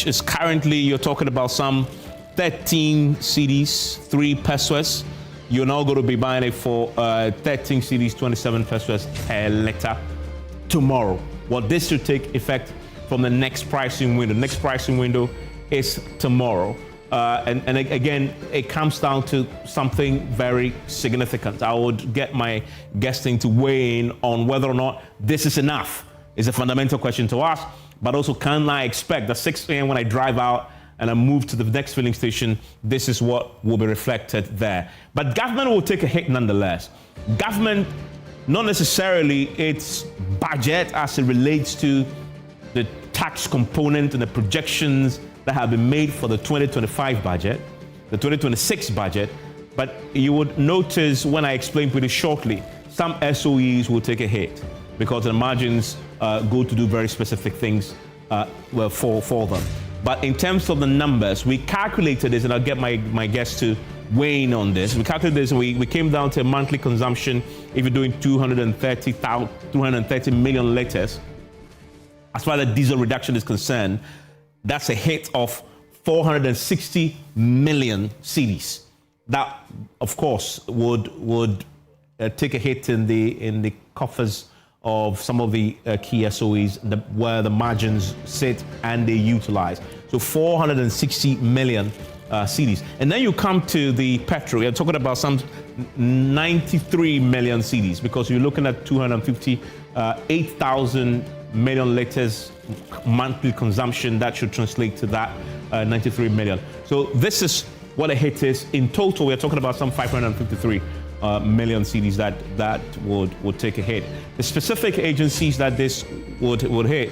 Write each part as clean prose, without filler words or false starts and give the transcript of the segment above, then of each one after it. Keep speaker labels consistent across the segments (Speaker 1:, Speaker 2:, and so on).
Speaker 1: is currently, you're talking about some 13 cedis, 3 pesos. You're now going to be buying it for 13 cedis, 27 pesos per liter tomorrow. Well, this should take effect from the next pricing window. Next pricing window is tomorrow. And again, it comes down to something very significant. I would get my guesting to weigh in on whether or not this is enough. It's a fundamental question to ask, but also can I expect that 6 a.m. when I drive out and I move to the next filling station, this is what will be reflected there. But government will take a hit nonetheless. Government, not necessarily its budget as it relates to the tax component and the projections that have been made for the 2025 budget, the 2026 budget, but you would notice when I explain pretty shortly, some SOEs will take a hit because the margins go to do very specific things for them. But in terms of the numbers, we calculated this, and I'll get my guests to weigh in on this. We calculated this, we came down to a monthly consumption, if you're doing 230 million liters. As far as the diesel reduction is concerned, that's a hit of 460 million cedis. That, of course, would take a hit in the coffers of some of the key SOEs where the margins sit and they utilize. So 460 million cedis. And then you come to the petrol. You're talking about some 93 million cedis because you're looking at 258,000 million liters monthly consumption. That should translate to that 93 million. So this is what a hit is. In total, we're talking about some 553 million cedis that would take a hit. The specific agencies that this would hit,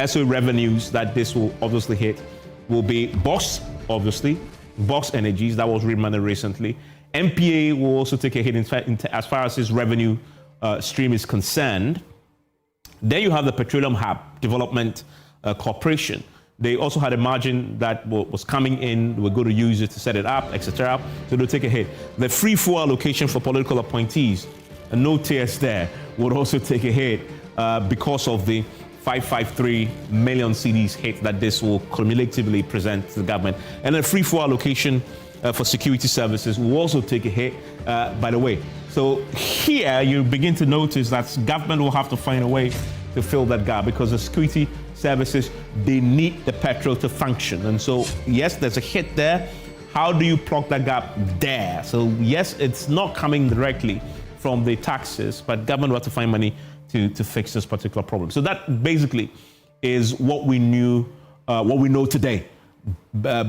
Speaker 1: SOE revenues that this will obviously hit, will be BOS, obviously, BOS Energies, that was remanded recently. MPA will also take a hit as far as its revenue stream is concerned. Then you have the Petroleum Hub Development Corporation. They also had a margin that was coming in. We're going to use it to set it up, etc. So they'll take a hit. The free fuel allocation for political appointees, and no tears there, would also take a hit because of the 553 million cedis hit that this will cumulatively present to the government. And the free fuel allocation for security services will also take a hit, by the way. So here you begin to notice that government will have to find a way to fill that gap because the security services, they need the petrol to function. And so, yes, there's a hit there. How do you plug that gap there? So, yes, it's not coming directly from the taxes, but government will have to find money to fix this particular problem. So that basically is what we knew, what we know today,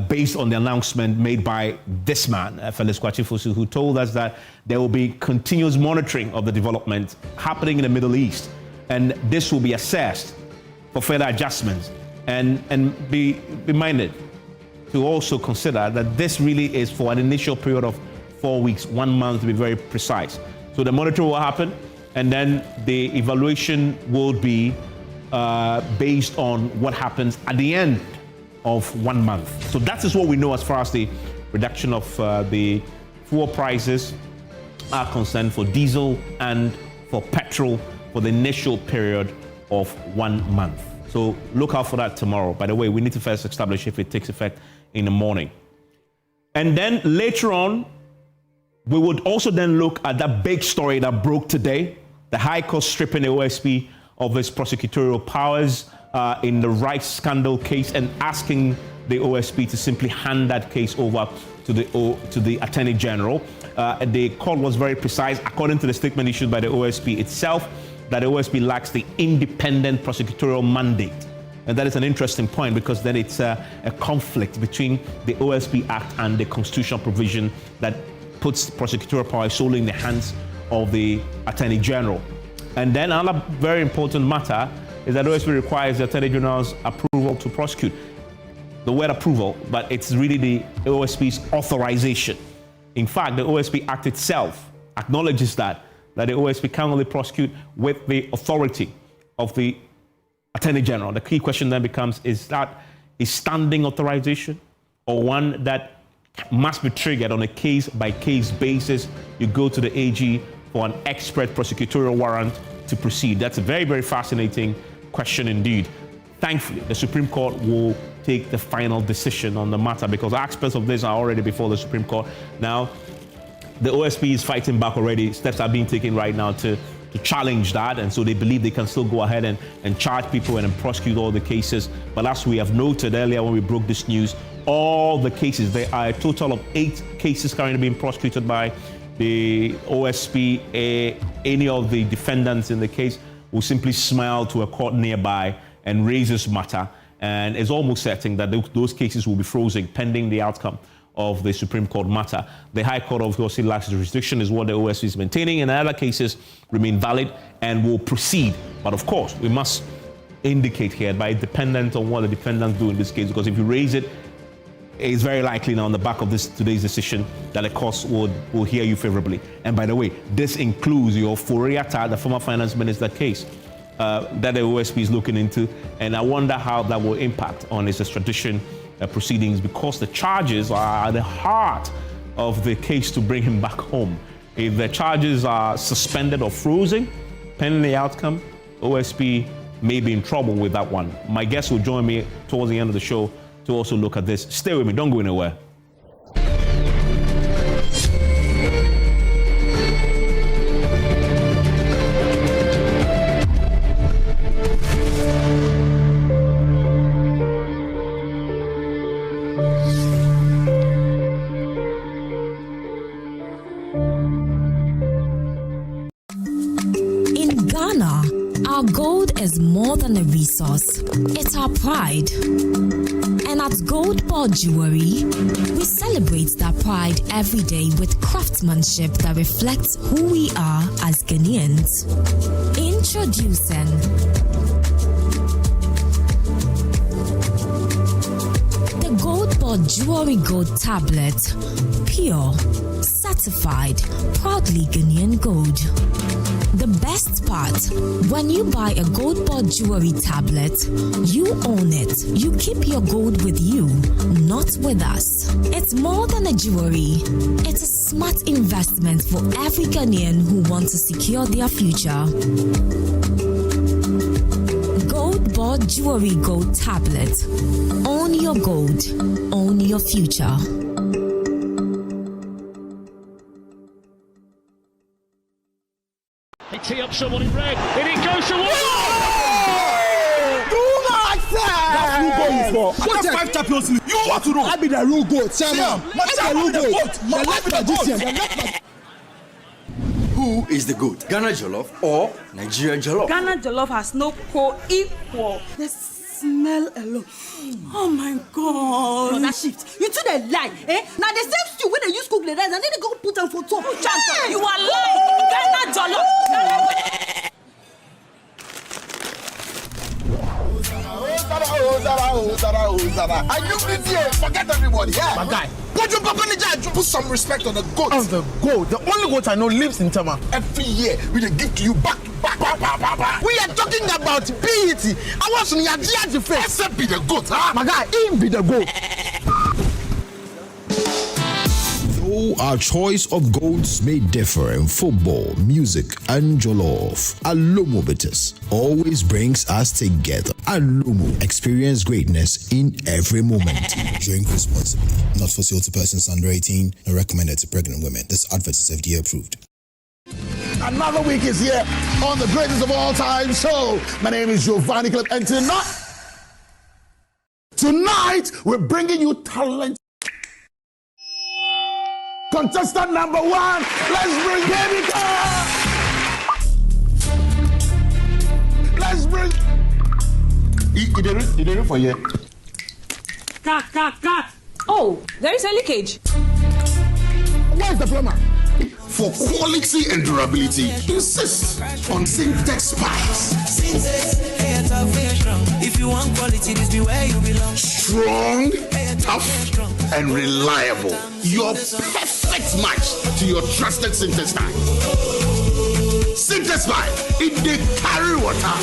Speaker 1: based on the announcement made by this man, Felix Kwasi-Fosu, who told us that there will be continuous monitoring of the development happening in the Middle East, and this will be assessed for further adjustments. And be minded to also consider that this really is for an initial period of 4 weeks, 1 month to be very precise. So the monitoring will happen, and then the evaluation will be based on what happens at the end of 1 month. So that is what we know as far as the reduction of the fuel prices are concerned for diesel and for petrol for the initial period of 1 month. So look out for that tomorrow. By the way, we need to first establish if it takes effect in the morning. And then later on, we would also then look at that big story that broke today, the High Court stripping the OSP of its prosecutorial powers in the rights scandal case and asking the OSP to simply hand that case over to the Attorney General. The court was very precise, according to the statement issued by the OSP itself, that the OSP lacks the independent prosecutorial mandate. And that is an interesting point because then it's a conflict between the OSP Act and the constitutional provision that puts prosecutorial power solely in the hands of the Attorney General. And then another very important matter is that OSP requires the Attorney General's approval to prosecute. The word approval, but it's really the OSP's authorization. In fact, the OSP Act itself acknowledges that the OSP can only prosecute with the authority of the Attorney General. The key question then becomes, is that a standing authorization or one that must be triggered on a case-by-case basis? You go to the AG for an expert prosecutorial warrant to proceed. That's a very, very fascinating question indeed. Thankfully, the Supreme Court will take the final decision on the matter, because aspects of this are already before the Supreme Court. Now, the OSP is fighting back already. Steps are being taken right now to challenge that, and so they believe they can still go ahead and charge people and prosecute all the cases. But as we have noted earlier when we broke this news, all the cases, there are a total of 8 cases currently being prosecuted by the OSP. Any of the defendants in the case will simply smile to a court nearby and raise this matter, and it's almost certain that those cases will be frozen pending the outcome of the Supreme Court matter. The High Court of course lacks jurisdiction is what the OSP is maintaining, and other cases remain valid and will proceed. But of course, we must indicate here, by dependent on what the defendants do in this case, because if you raise it, it's very likely now on the back of today's decision that the courts will hear you favorably. And by the way, this includes your Furiata, the former finance minister case that the OSP is looking into, and I wonder how that will impact on his extradition proceedings, because the charges are at the heart of the case to bring him back home. If the charges are suspended or frozen pending the outcome, OSP may be in trouble with that one. My guest will join me towards the end of the show to also look at this. Stay with me, don't go anywhere.
Speaker 2: Our gold is more than a resource, it's our pride. And at Gold Board Jewelry, we celebrate that pride every day with craftsmanship that reflects who we are as Ghanaians. Introducing the Gold Board Jewelry Gold Tablet, pure, certified, proudly Ghanaian gold. The best part, when you buy a Gold Board Jewelry tablet, you own it. You keep your gold with you, not with us. It's more than a jewelry. It's a smart investment for every Ghanaian who wants to secure their future. Gold Board Jewelry Gold Tablet. Own your gold. Own your future.
Speaker 3: They tee up someone in red, and it goes to one.
Speaker 4: Do not say! That's who goal you for. I got 5 Champions League. You want to know? I be the real goal, chairman. I be the real goal. The left magician.
Speaker 5: Who is the GOAT? Ghana Jollof or Nigerian Jollof?
Speaker 6: Ghana Jollof has no co-equal. The smell alone. Oh my God.
Speaker 7: No, that shift. You two they lie, eh? Now the same stew when they use cook the rice and then they go put them for top.
Speaker 6: Hey! You are lying. Ghana Jollof.
Speaker 4: Are you busy? Forget everybody. Yeah. My guy. Put some respect on the goat. On the goat. The only goat I know lives in Tama. Every year we dey give to you back to back. We are talking about PET. I want some Yajia face. Except be the goat, huh? My guy, him be the goat.
Speaker 8: Though our choice of goats may differ in football, music, and jollof, Alomobitus always brings us together. Alomo, experience greatness in every moment.
Speaker 9: Drink responsibly. Not for sale to persons under 18 and recommended to pregnant women. This advert is FDA approved.
Speaker 4: Another week is here on the greatest of all time show. My name is Giovanni Clip, and tonight we're bringing you talent. Contestant number 1, let's bring Baby Girl. Let's bring. He did it for you.
Speaker 6: Cut. Oh, there is a leakage.
Speaker 4: Where's the plumber?
Speaker 10: For quality and durability, insist on Syntex pipes.
Speaker 11: If you want quality, this be where you belong.
Speaker 10: Strong, tough, and reliable. Your perfect match to your trusted Syntex pipe. Syntex pipe, it dey carry water,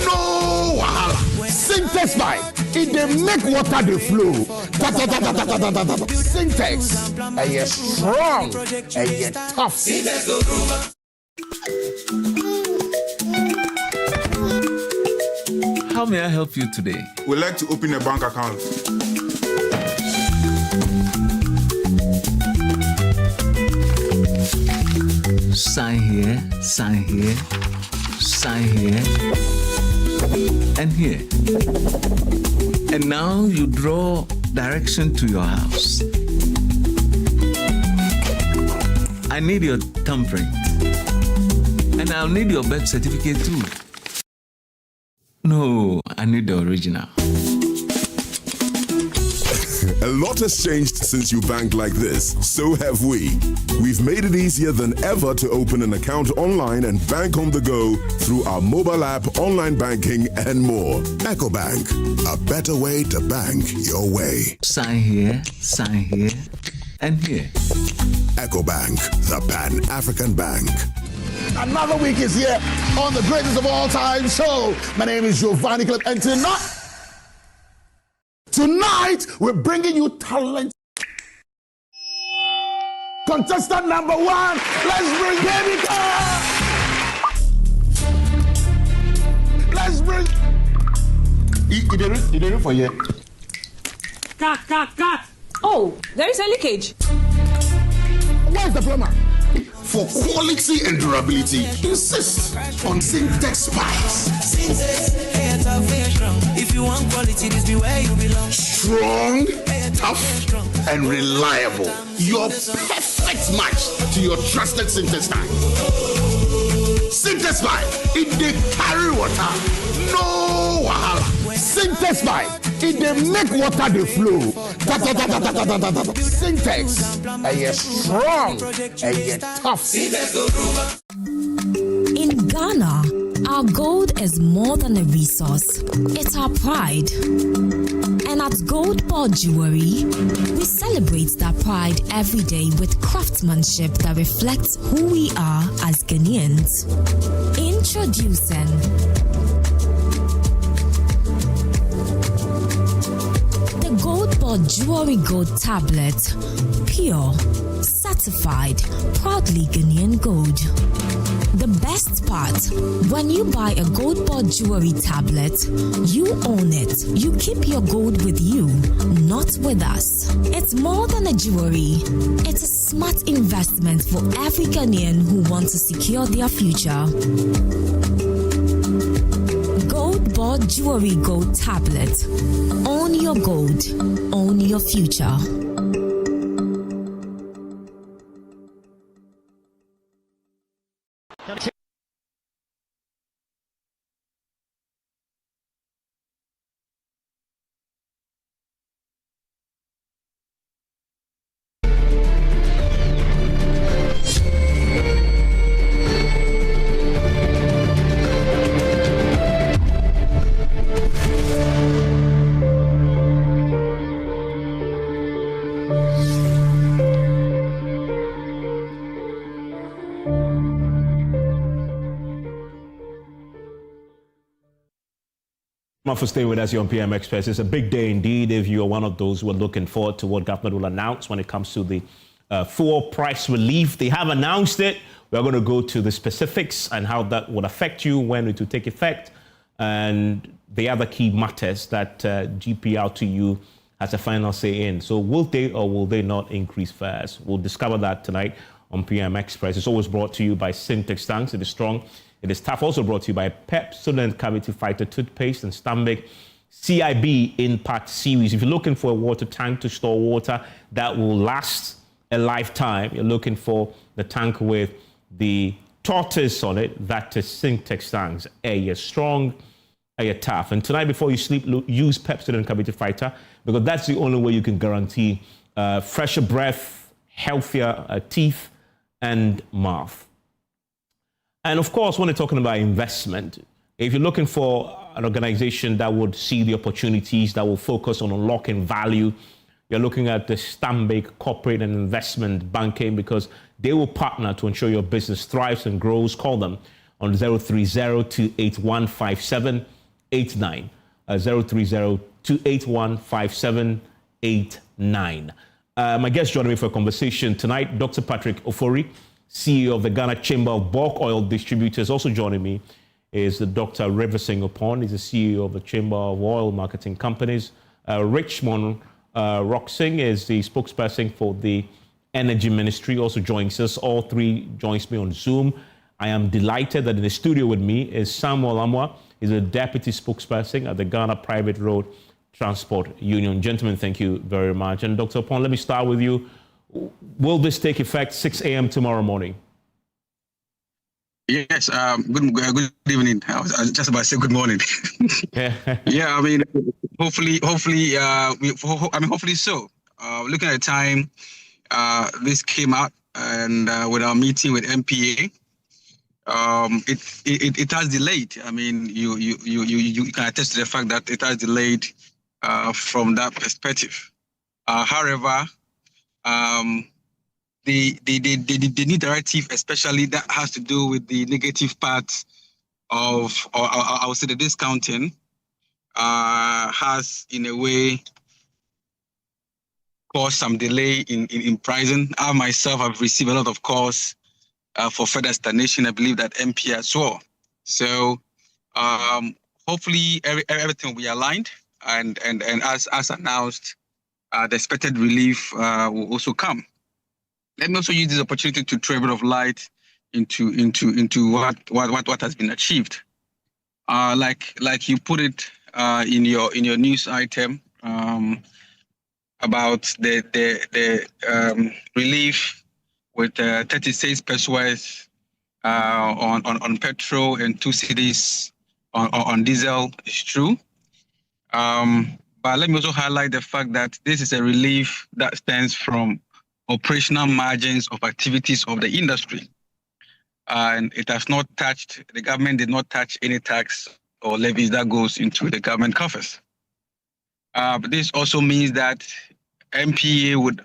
Speaker 10: no wahala.
Speaker 4: Syntex pipe, it dey make water dey flow. Syntex, and you're strong, and you're tough.
Speaker 12: How may I help you today?
Speaker 13: We'd like to open a bank account.
Speaker 12: Sign here, sign here, sign here, and here. And now you draw direction to your house. I need your thumbprint. And I'll need your birth certificate too. No, I need the original.
Speaker 14: A lot has changed since you bank like this. So have we. We've made it easier than ever to open an account online and bank on the go through our mobile app, online banking, and more.
Speaker 8: EcoBank, a better way to bank your way.
Speaker 12: Sign here, and here.
Speaker 8: EcoBank, the Pan-African Bank.
Speaker 4: Another week is here on the greatest of all time show. My name is Giovanni Clip, and tonight we're bringing you talent. Contestant number 1, let's bring Baby Girl. Let's bring. You didn't for yet.
Speaker 6: Cut. Oh, there is a leakage.
Speaker 4: Where's the plumber?
Speaker 10: For quality and durability, insist on Syntex pipes.
Speaker 11: If you want quality, this be where you belong.
Speaker 10: Strong, tough, and reliable. Your perfect match to your trusted Syntex pipe. Syntex pipe, it dey carry water, no wahala.
Speaker 4: Syntex pipe, it dey make water dey flow. Syntex, you're strong and you're tough.
Speaker 2: In Ghana, our gold is more than a resource. It's our pride. And at Gold Board Jewelry, we celebrate that pride every day with craftsmanship that reflects who we are as Ghanaians. Introducing the Gold Board Jewelry Gold Tablet. Pure, certified, proudly Ghanaian gold. The best part, when you buy a Gold Board Jewelry tablet, you own it. You keep your gold with you, not with us. It's more than a jewelry. It's a smart investment for every Ghanaian who wants to secure their future. Gold Board Jewelry Gold Tablet. Own your gold. Own your future.
Speaker 1: For staying with us here on PM Express. It's a big day indeed if you are one of those who are looking forward to what government will announce when it comes to the fuel price relief. They have announced it. We're going to go to the specifics and how that would affect you, when it will take effect, and the other key matters that GPRTU has a final say in. So will they or will they not increase fares? We'll discover that tonight on PM Express. It's always brought to you by Syntex Tanks. It is strong. It is tough. Also brought to you by Pepsodent Cavity Fighter Toothpaste and Stanbic CIB Impact Series. If you're looking for a water tank to store water that will last a lifetime, you're looking for the tank with the tortoise on it, that is Syntex Tanks. You're strong, you're tough. And tonight before you sleep, use Pepsodent Cavity Fighter, because that's the only way you can guarantee fresher breath, healthier teeth and mouth. And of course, when we're talking about investment, if you're looking for an organization that would see the opportunities, that will focus on unlocking value, you're looking at the Stanbic Corporate and Investment Banking, because they will partner to ensure your business thrives and grows. Call them on 030-281-5789, 030-281-5789. My guest joining me for a conversation tonight, Dr. Patrick Ofori, CEO of the Ghana Chamber of Bulk Oil Distributors. Also joining me is Dr. Riversing Upon. He's the CEO of the Chamber of Oil Marketing Companies. Richmond Roxing is the spokesperson for the Energy Ministry, also joins us. All three joins me on Zoom. I am delighted that in the studio with me is Samuel Amwa. He's a deputy spokesperson at the Ghana Private Road Transport Union. Gentlemen, thank you very much. And Dr. Upon, let me start with you. Will this take effect 6 a.m. tomorrow morning?
Speaker 15: Yes. Good evening. I was just about to say good morning. Yeah. I mean, hopefully so. Looking at the time, this came out, and with our meeting with MPA, it has delayed. I mean, you can attest to the fact that it has delayed from that perspective. However, the new directive, especially that has to do with the negative part of, or I would say the discounting, has in a way caused some delay in pricing. I myself have received a lot of calls for further stagnation. I believe that MP as well. So hopefully everything will be aligned, and as announced, the expected relief will also come. Let me also use this opportunity to throw a bit of light into what has been achieved. Like you put it in your news item about the relief with 36 pesos on petrol and 2 cedis on diesel is true. But let me also highlight the fact that this is a relief that stems from operational margins of activities of the industry. And it has not touched, the government did not touch any tax or levies that goes into the government coffers. But this also means that MPA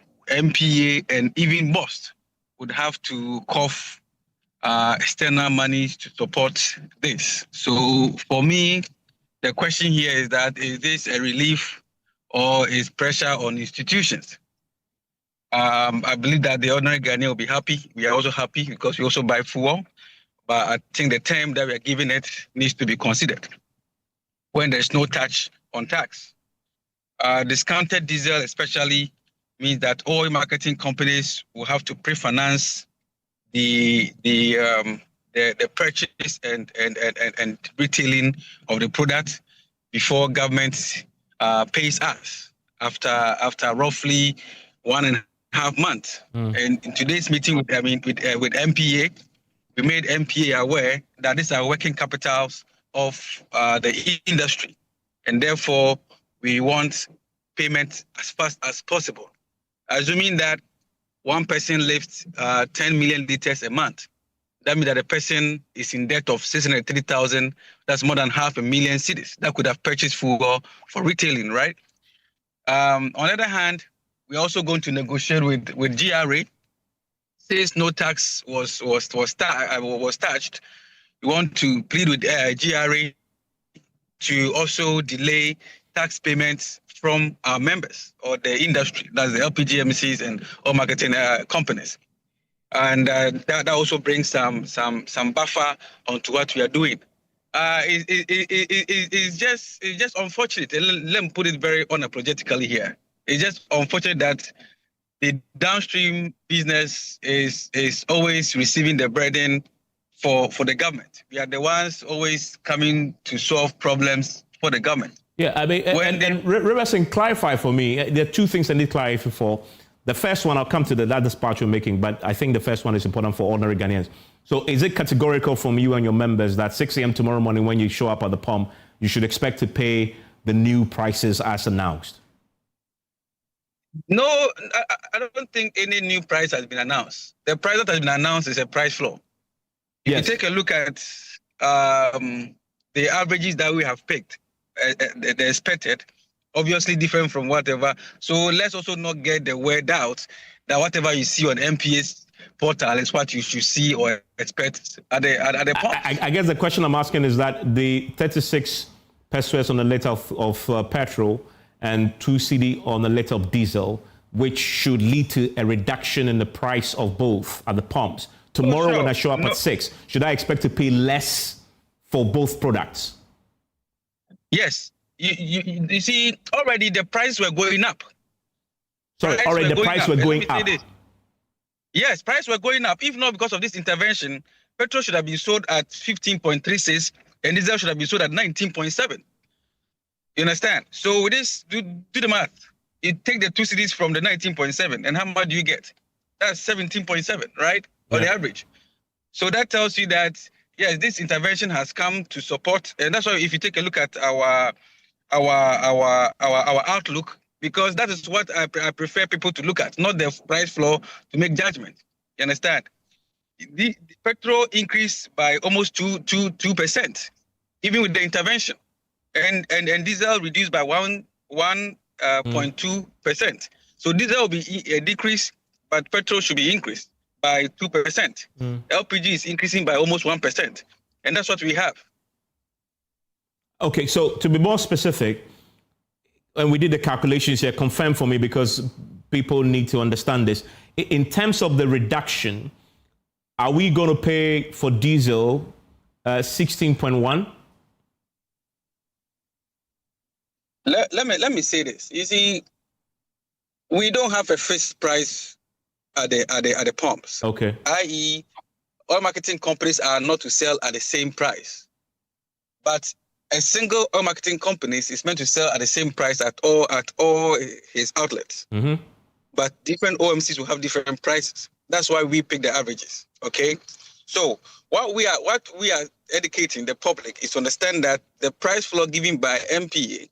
Speaker 15: and even BOST would have to cough external money to support this. So for me, the question here is that, is this a relief or is pressure on institutions? I believe that the ordinary Ghanaian will be happy. We are also happy because we also buy fuel. But I think the term that we are giving it needs to be considered when there's no touch on tax. Discounted diesel especially means that oil marketing companies will have to pre-finance the purchase and retailing of the product before government pays us after roughly 1.5 months. And in today's meeting with MPA, we made MPA aware that these are working capitals of the industry, and therefore we want payment as fast as possible. Assuming that one person lifts 10 million liters a month, that means that a person is in debt of 630,000. That's more than 500,000 cedis that could have purchased fuel for retailing, right? On the other hand, we're also going to negotiate with GRA. Since no tax was touched, we want to plead with GRA to also delay tax payments from our members or the industry, that's the LPGMCs and all marketing companies. And that also brings some buffer onto what we are doing. It's just unfortunate. Let me put it very unapologetically here. It's just unfortunate that the downstream business is always receiving the burden for the government. We are the ones always coming to solve problems for the government.
Speaker 1: Yeah, I mean, Riversing, clarify for me. There are two things I need clarify for. The first one, I'll come to that part you're making, but I think the first one is important for ordinary Ghanaians. So is it categorical from you and your members that 6 a.m. tomorrow morning when you show up at the pump, you should expect to pay the new prices as announced?
Speaker 15: No, I don't think any new price has been announced. The price that has been announced is a price floor. If you take a look at the averages that we have picked, the expected, obviously different from whatever. So let's also not get the word out that whatever you see on MPA's portal is what you should see or expect at the pump.
Speaker 1: I guess the question I'm asking is that the 36 pesos on a liter of petrol and 2 cedi on a liter of diesel, which should lead to a reduction in the price of both at the pumps. Tomorrow when I show up at 6, should I expect to pay less for both products?
Speaker 15: Yes. You see, already the prices were going up.
Speaker 1: Sorry, already the prices were going up.
Speaker 15: Yes, prices were going up. If not because of this intervention, petrol should have been sold at 15.36 and diesel should have been sold at 19.7. You understand? So with this, do the math. You take the 2 cedis from the 19.7 and how much do you get? That's 17.7, right? On the average. So that tells you that, yes, this intervention has come to support. And that's why if you take a look at our outlook, because that is what I prefer people to look at, not the price floor to make judgment. You understand? The petrol increased by almost 2%, even with the intervention, and diesel reduced by 1.2%. So diesel will be a decrease, but petrol should be increased by 2%. LPG is increasing by almost 1%, and that's what we have.
Speaker 1: Okay, so to be more specific, and we did the calculations here, confirm for me because people need to understand this. In terms of the reduction, are we going to pay for diesel 16.1?
Speaker 15: Let me say this. You see, we don't have a fixed price at the pumps.
Speaker 1: Okay.
Speaker 15: I.e., oil marketing companies are not to sell at the same price, but a single oil marketing company is meant to sell at the same price at all his outlets.
Speaker 1: Mm-hmm.
Speaker 15: But different OMCs will have different prices. That's why we pick the averages. Okay. So what we are educating the public is to understand that the price floor given by MPA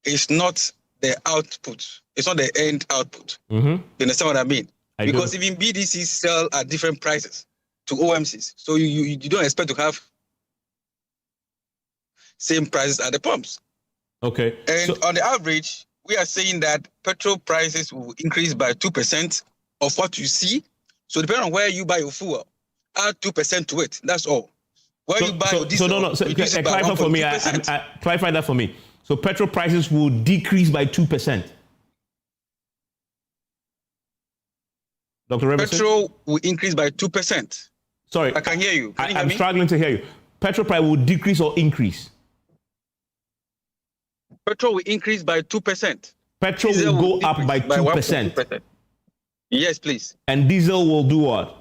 Speaker 15: is not the output. It's not the end output.
Speaker 1: Mm-hmm.
Speaker 15: You understand what I mean? Because
Speaker 1: do.
Speaker 15: even BDCs sell at different prices to OMCs. So you don't expect to have same prices at the pumps.
Speaker 1: Okay.
Speaker 15: And on the average, we are saying that petrol prices will increase by 2% of what you see. So depending on where you buy your fuel, add 2% to it. That's all. Where you buy your diesel,
Speaker 1: clarify for me. Clarify that for me. So petrol prices will decrease by 2%. Dr. Reverson?
Speaker 15: Petrol will increase by 2%.
Speaker 1: Sorry.
Speaker 15: I can hear you.
Speaker 1: I'm struggling to hear you. Petrol price will decrease or increase?
Speaker 15: Petrol will increase by 2%.
Speaker 1: Petrol will go up by 2%.
Speaker 15: Yes, please.
Speaker 1: And diesel will do what?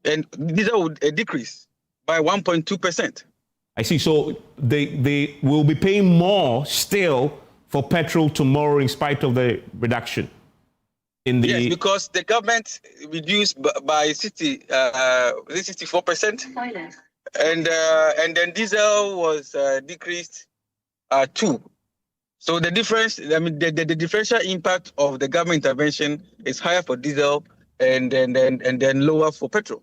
Speaker 15: And diesel will decrease by 1.2%.
Speaker 1: I see. So they will be paying more still for petrol tomorrow in spite of the reduction.
Speaker 15: Yes, because the government reduced by 64%. And then diesel was decreased 2. So the difference, I mean, the differential impact of the government intervention is higher for diesel and then lower for petrol.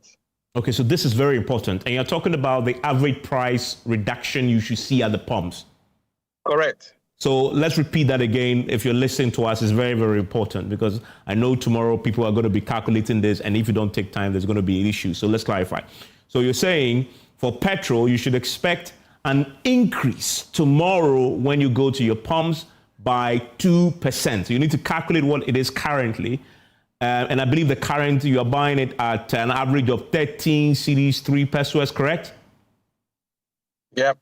Speaker 1: Okay, so this is very important. And you're talking about the average price reduction you should see at the pumps.
Speaker 15: Correct.
Speaker 1: So let's repeat that again. If you're listening to us, it's very, very important because I know tomorrow people are going to be calculating this. And if you don't take time, there's going to be an issue. So let's clarify. So you're saying for petrol, you should expect an increase tomorrow when you go to your pumps by 2%. So you need to calculate what it is currently. And I believe the current, you are buying it at an average of 13 cedis, 3 pesos, correct?
Speaker 15: Yep.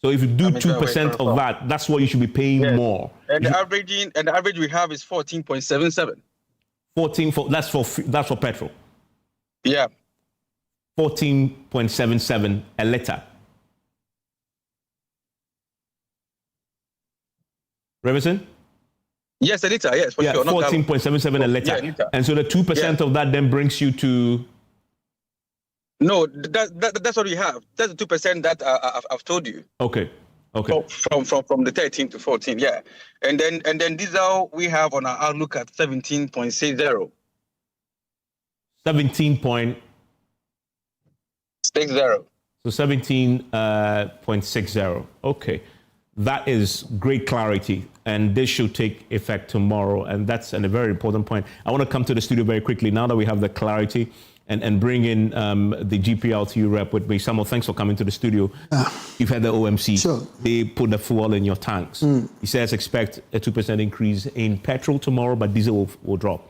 Speaker 1: So if you do 2% of that, that's what you should be paying more.
Speaker 15: And the average we have is 14.77.
Speaker 1: That's for petrol.
Speaker 15: Yeah.
Speaker 1: 14.77 a liter. Reverson?
Speaker 15: Yes, a liter, yes, for sure.
Speaker 1: 14.77 a liter. Yeah, and so the 2% of that then brings you to...
Speaker 15: No, that's what we have. That's the 2% that I've told you.
Speaker 1: Okay.
Speaker 15: From the 13 to 14, yeah. And then diesel we have on our outlook at 17.60.
Speaker 1: 17.60. So 17.60. Okay. That is great clarity, and this should take effect tomorrow, and that's a very important point. I want to come to the studio very quickly now that we have the clarity and bring in the GPLTU rep with me. Samuel, thanks for coming to the studio. You've had the OMC.
Speaker 16: Sure.
Speaker 1: They put the fuel in your tanks. He says expect a 2% increase in petrol tomorrow, but diesel will drop.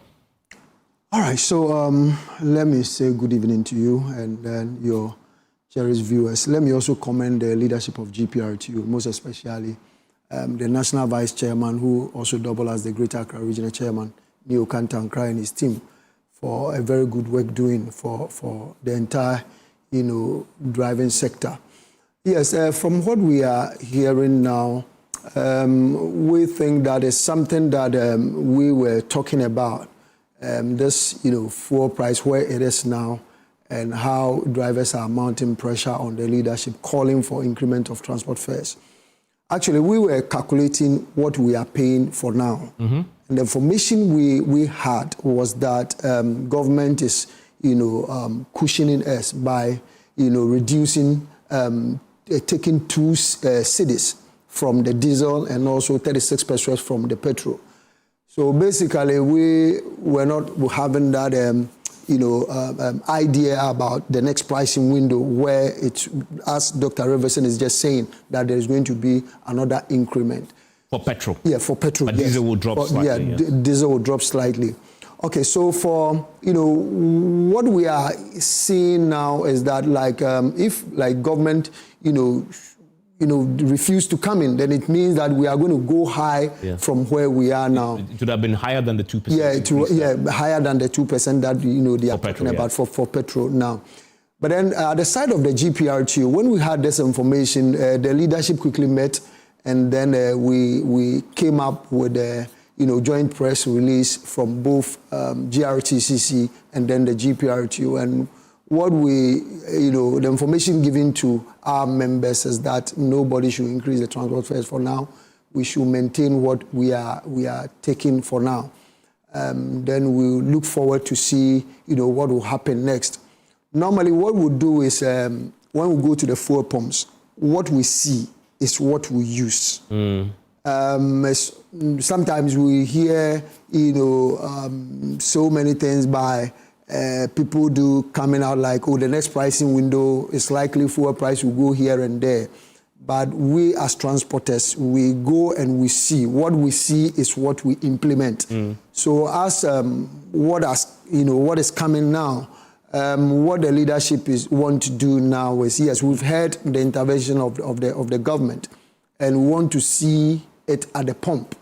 Speaker 16: All right, so let me say good evening to you and then your cherished viewers, let me also commend the leadership of GPRTU, most especially the National Vice Chairman, who also doubled as the Greater Accra Regional Chairman, Neo Kantankra, and his team for a very good work doing for the entire, driving sector. Yes, from what we are hearing now, we think that is something that we were talking about, this, fuel price, where it is now, and how drivers are mounting pressure on the leadership, calling for increment of transport fares. Actually, we were calculating what we are paying for now. Mm-hmm. And the information we had was that government is, cushioning us by, reducing, taking 2 cedis from the diesel and also 36 pesos from the petrol. So basically, we were not having that, idea about the next pricing window where it's, as Dr. Riverson is just saying, that there is going to be another increment.
Speaker 1: For petrol?
Speaker 16: Yeah, for petrol.
Speaker 1: But diesel will drop slightly.
Speaker 16: Yeah, yes. Diesel will drop slightly. Okay, so for, what we are seeing now is that, if, government, refuse to come in, then it means that we are going to go high from where we are now.
Speaker 1: It should have been higher than the 2%.
Speaker 16: Yeah, higher than the 2% that, they are talking about for petrol now. But then at the side of the GPRTU, when we had this information, the leadership quickly met, and then we came up with a joint press release from both GRTCC and then the GPRTU. And what we, the information given to our members is that nobody should increase the transport fares for now. We should maintain what we are taking for now. Then we'll look forward to see, what will happen next. Normally, what we'll do is when we go to the fuel pumps, what we see is what we use. Sometimes we hear, so many things by people do coming out like, the next pricing window is likely fuel price will go here and there. But we as transporters, we go and we see. What we see is what we implement. So as what is coming now, what the leadership want to do now is, yes, we've heard the intervention of the government, and we want to see it at the pump.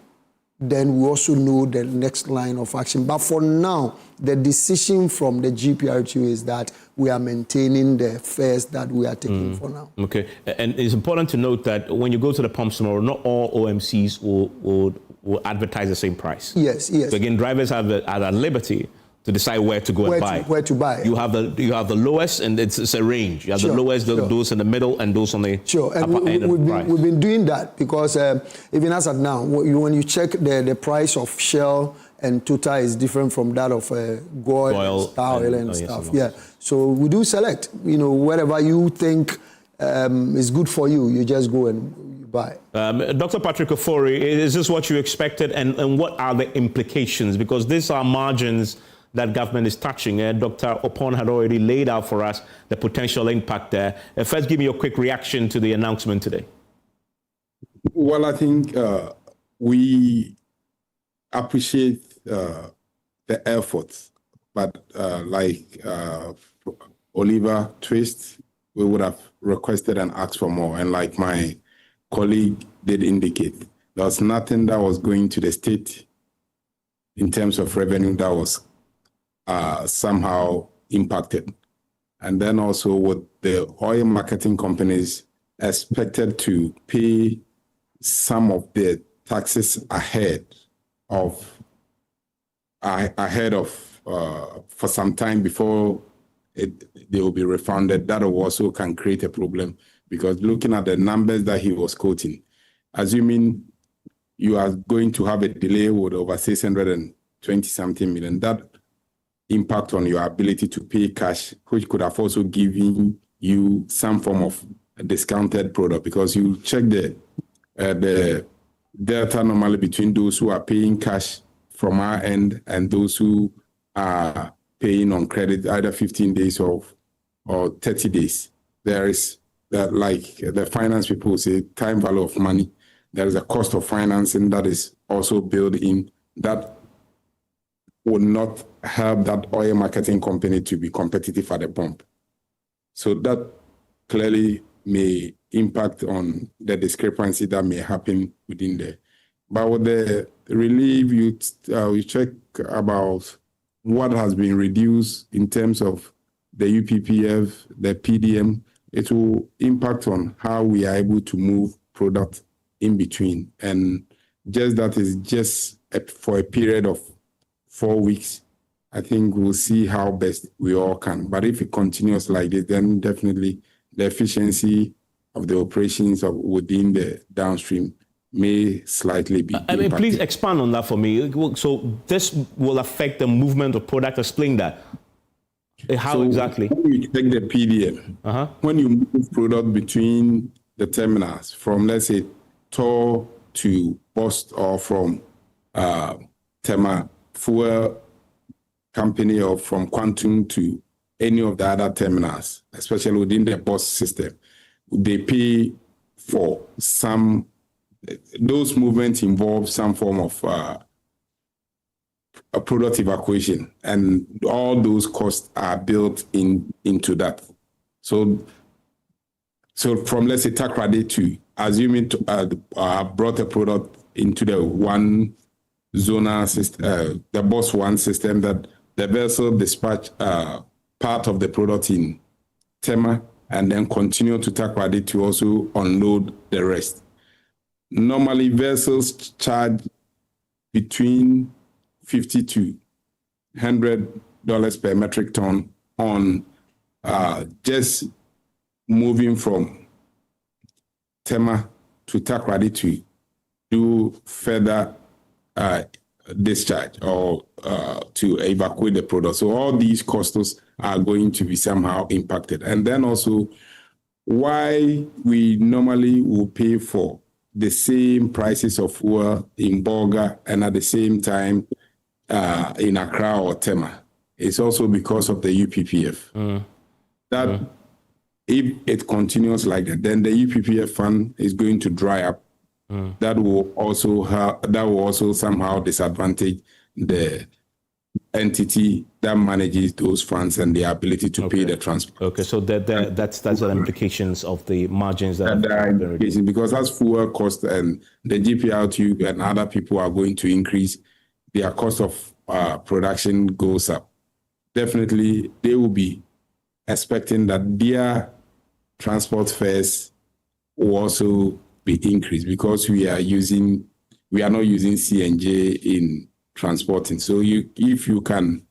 Speaker 16: Then we also know the next line of action. But for now, the decision from the GPRTU is that we are maintaining the fares that we are taking for now.
Speaker 1: Okay, and it's important to note that when you go to the pumps tomorrow, not all OMCs will advertise the same price.
Speaker 16: Yes.
Speaker 1: So again, drivers are at liberty to decide where to go and buy.
Speaker 16: Where to buy.
Speaker 1: You have the lowest, and it's a range. You have the lowest, those in the middle, and those on the upper end of the price.
Speaker 16: We've been doing that because even as of now, when you check the price of Shell and Total is different from that of Goil, Star Oil and stuff. So we do select. Whatever you think is good for you, you just go and buy.
Speaker 1: Dr. Patrick Ofori, is this what you expected, and what are the implications? Because these are margins that government is touching. Dr. Opon had already laid out for us the potential impact there. First, give me your quick reaction to the announcement today.
Speaker 13: Well, I think we appreciate the efforts, but like Oliver Twist, we would have requested and asked for more. And like my colleague did indicate, there was nothing that was going to the state in terms of revenue that was somehow impacted. And then also with the oil marketing companies expected to pay some of their taxes ahead of for some time before they will be refunded. That also can create a problem, because looking at the numbers that he was quoting, assuming you are going to have a delay with over 620 something million, that impact on your ability to pay cash, which could have also given you some form of a discounted product, because you check the delta normally between those who are paying cash from our end and those who are paying on credit, either 15 days or 30 days. There is that, like the finance people say, time value of money. There is a cost of financing that is also built in that would not help that oil marketing company to be competitive at the pump. So that clearly may impact on the discrepancy that may happen within there. But with the relief, you check about what has been reduced in terms of the UPPF, the PDM. It will impact on how we are able to move product in between. And just that is just for a period of 4 weeks. I think we'll see how best we all can. But if it continues like this, then definitely the efficiency of the operations within the downstream may slightly be impacted.
Speaker 1: Please expand on that for me. So this will affect the movement of product. Explain that. How exactly?
Speaker 13: When you check the PDM, when you move product between the terminals from, let's say, Tor to Post, or from Tema Fuel Company, or from Quantum to any of the other terminals, especially within the Post system, they pay for some. Those movements involve some form of a product evacuation, and all those costs are built into that. So from, let's say, Takrady to, assuming brought a product into the one zonal system, the Boss One system, that the vessel dispatch part of the product in Tema and then continue to Takrady to also unload the rest. Normally, vessels charge between $50 to $100 per metric ton on just moving from Tema to Takrady to do further discharge or to evacuate the product. So all these costs are going to be somehow impacted. And then also, why we normally will pay for the same prices of fuel in Bolga and at the same time in Accra or Tema, it's also because of the UPPF. If it continues like that, then the UPPF fund is going to dry up. That will also somehow disadvantage the entity that manages those funds and the ability to pay the transport.
Speaker 1: Okay, so that's the implications of the margins that
Speaker 13: are implications, because as fuel cost and the GPRTU and other people are going to increase, their cost of production goes up. Definitely, they will be expecting that their transport fares will also be increased, because we are not using CNG in transporting. So if you can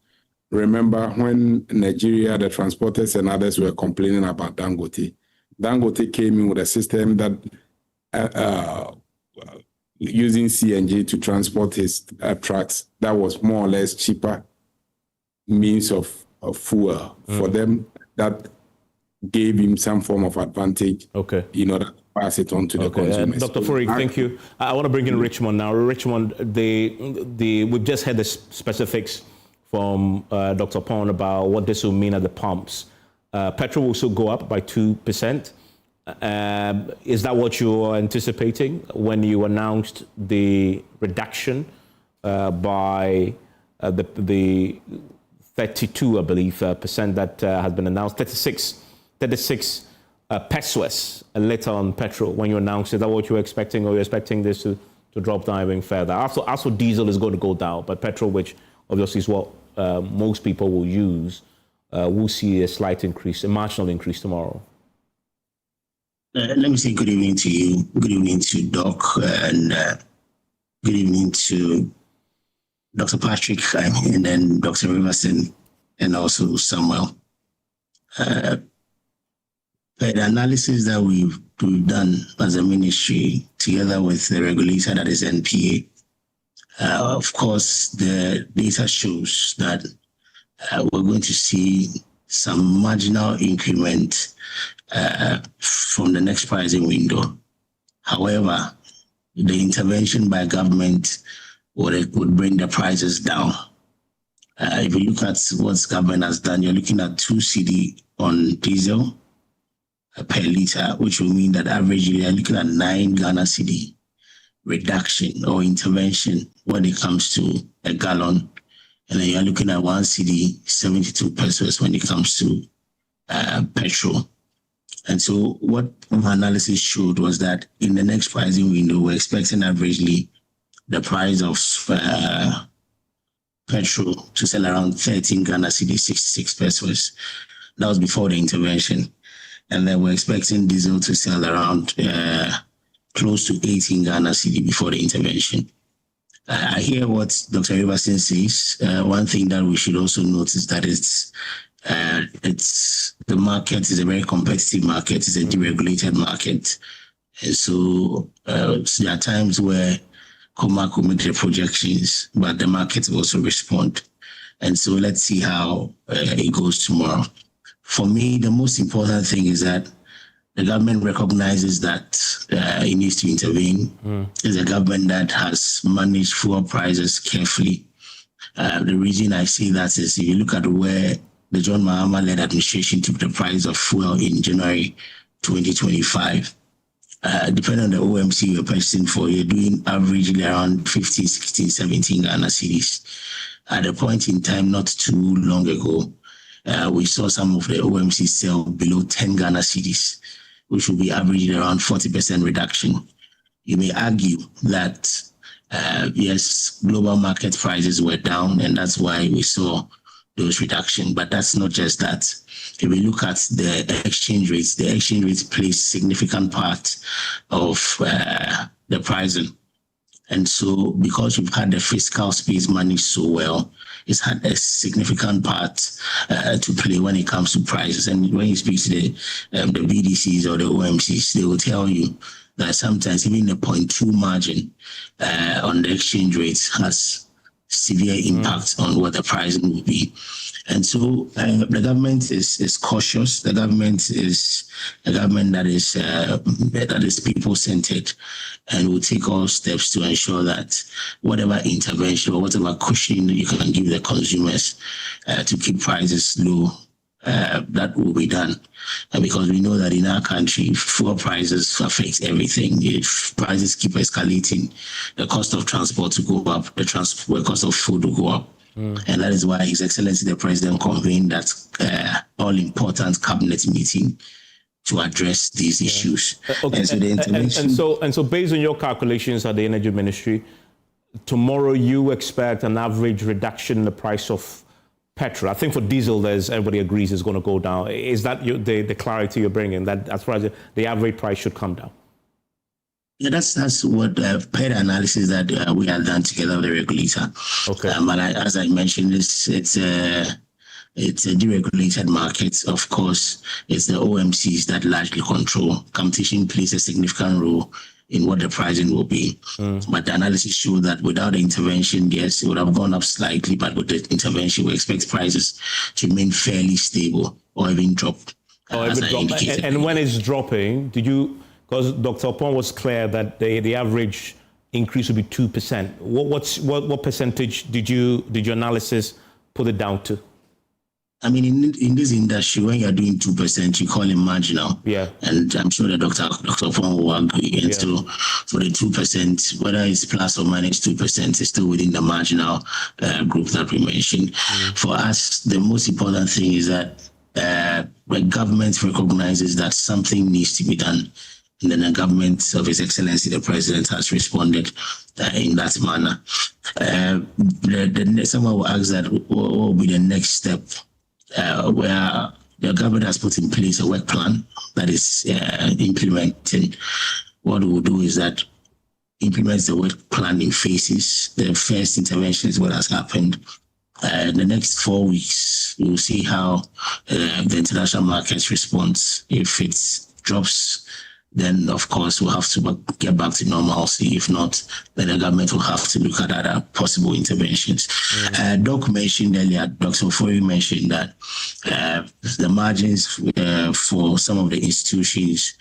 Speaker 13: remember, when Nigeria, the transporters and others were complaining about Dangote came in with a system that using CNG to transport his trucks, that was more or less cheaper means of fuel for them. That gave him some form of advantage in order to pass it on to the consumers.
Speaker 1: Dr. Furik, thank you. I want to bring in Richmond now. Richmond, we've just heard the specifics from Dr. Pond about what this will mean at the pumps. Petrol will also go up by 2%. Is that what you're anticipating when you announced the reduction by the 32, I believe, percent that has been announced, 36 pesos a litre on petrol when you announced it? Is that what you're expecting, or you're expecting this to drop down even further? Also, diesel is going to go down, but petrol, which obviously is what most people will use, will see a slight increase, a marginal increase tomorrow.
Speaker 17: Let me say good evening to you, good evening to Doc, and good evening to Dr. Patrick, and then Dr. Riverson, and also Samuel. The analysis that we've done as a ministry, together with the regulator, that is NPA, of course, the data shows that we're going to see some marginal increment from the next pricing window. However, the intervention by government would bring the prices down. If you look at what government has done, you're looking at 2 cedi on diesel per litre, which will mean that averagely you're looking at 9 Ghana cedi reduction or intervention when it comes to a gallon. And then you're looking at 1 cedi, 72 pesos when it comes to petrol. And so what our analysis showed was that in the next pricing window, we're expecting averagely the price of petrol to sell around 13 Ghana cedis, 66 pesos. That was before the intervention. And then we're expecting diesel to sell around close to 18 Ghana cedi before the intervention. I hear what Dr. Iverson says. One thing that we should also note is that the market is a very competitive market. It's a deregulated market. And so there are times where COMAC will make their projections, but the market will also respond. And so let's see how it goes tomorrow. For me, the most important thing is that the government recognizes that it needs to intervene. It's a government that has managed fuel prices carefully. The reason I say that is if you look at where the John Mahama-led administration took the price of fuel in January 2025, depending on the OMC you're purchasing for, you're doing averagely around 15, 16, 17 Ghana cedis. At a point in time not too long ago, we saw some of the OMC sell below 10 Ghana cedis, which will be averaging around 40% reduction. You may argue that, yes, global market prices were down, and that's why we saw those reductions. But that's not just that. If we look at the exchange rates plays significant part of the pricing. And so because we've had the fiscal space managed so well, it's had a significant part to play when it comes to prices. And when you speak to the BDCs or the OMCs, they will tell you that sometimes even the 0.2 margin on the exchange rates has severe impact on what the pricing will be. And so the government is cautious. The government is a government that is people-centered and will take all steps to ensure that whatever intervention or whatever cushion you can give the consumers to keep prices low, that will be done. And because we know that in our country, fuel prices affect everything. If prices keep escalating, the cost of transport will go up, the cost of food will go up. And that is why His Excellency the President convened that all-important cabinet meeting to address these issues.
Speaker 1: Okay.
Speaker 17: And so the intervention...
Speaker 1: And so based on your calculations at the Energy Ministry, tomorrow you expect an average reduction in the price of petrol. I think for diesel, everybody agrees it's going to go down. Is that the clarity you're bringing, that as far as the average price should come down?
Speaker 17: Yeah, that's what per the analysis that we have done together with the regulator.
Speaker 1: Okay.
Speaker 17: As I mentioned, it's a deregulated market. Of course, it's the OMCs that largely control. Competition plays a significant role in what the pricing will be. But the analysis showed that without the intervention, yes, it would have gone up slightly, but with the intervention, we expect prices to remain fairly stable or even drop.
Speaker 1: And when it's dropping, because Dr. Opon was clear that the average increase would be 2%. What percentage did your analysis put it down to?
Speaker 17: I mean, in this industry, when you're doing 2%, you call it marginal.
Speaker 1: Yeah.
Speaker 17: And I'm sure that Dr. Opon will agree. And so for the 2%, whether it's plus or minus 2%, it's still within the marginal group that we mentioned. For us, the most important thing is that the government recognizes that something needs to be done. And then the government of His Excellency the President has responded in that manner. Someone will ask that what will be the next step, where the government has put in place a work plan that is implementing. What we'll do is that implements the work plan in phases. The first intervention is what has happened. The next 4 weeks, we'll see how the international markets responds. If it drops, then of course we'll have to get back to normalcy. If not, then the government will have to look at other possible interventions. Doc mentioned earlier, Dr. Ofori mentioned that the margins for some of the institutions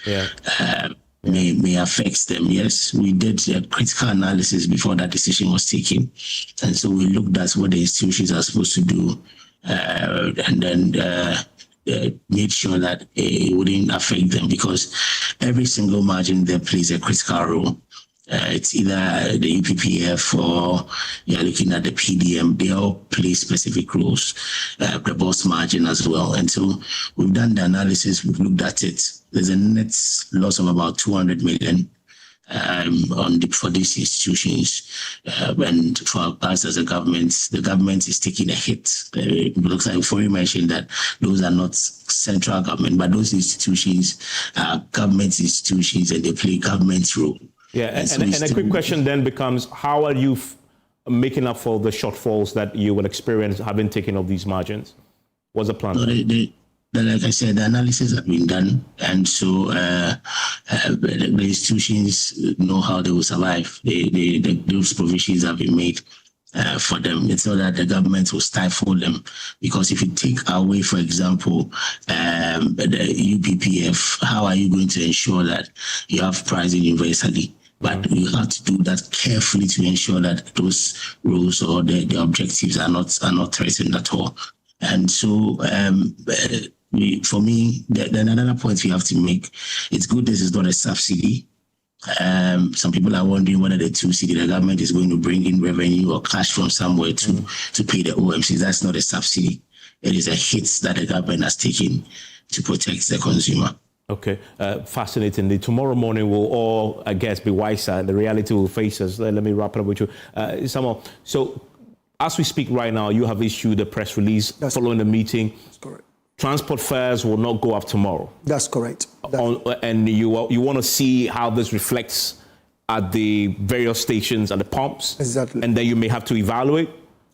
Speaker 17: may affect them. Yes, we did a critical analysis before that decision was taken. And so we looked at what the institutions are supposed to do and then made sure that it wouldn't affect them, because every single margin there plays a critical role. It's either the EPPF or you're looking at the PDM. They all play specific roles, the boss margin as well. And so we've done the analysis, we've looked at it. there's a net loss of about 200 million for these institutions. And for us as the government is taking a hit. It looks like before you mentioned that those are not central government, but those institutions are government institutions and they play government role.
Speaker 1: Yeah, and a quick question then becomes, how are you making up for the shortfalls that you will experience having taken up these margins? What's the plan?
Speaker 17: Like I said, the analysis has been done, and so the institutions know how they will survive. Those provisions have been made for them. It's not that the government will stifle them, because if you take away, for example, the UPPF, how are you going to ensure that you have pricing universally? But you have to do that carefully to ensure that those rules or the objectives are not threatened at all. And so, for me, another point we have to make, it's good this is not a subsidy. Some people are wondering whether the 2 cedi, the government is going to bring in revenue or cash from somewhere to pay the OMCs. That's not a subsidy. It is a hit that the government has taken to protect the consumer.
Speaker 1: Okay, fascinating. Tomorrow morning we'll all, I guess, be wiser. The reality will face us. Let me wrap it up with you. Samuel, so as we speak right now, you have issued a press release following the meeting.
Speaker 16: That's correct.
Speaker 1: Transport fares will not go up tomorrow.
Speaker 16: That's correct.
Speaker 1: And you want to see how this reflects at the various stations and the pumps.
Speaker 16: Exactly.
Speaker 1: And then you may have to evaluate.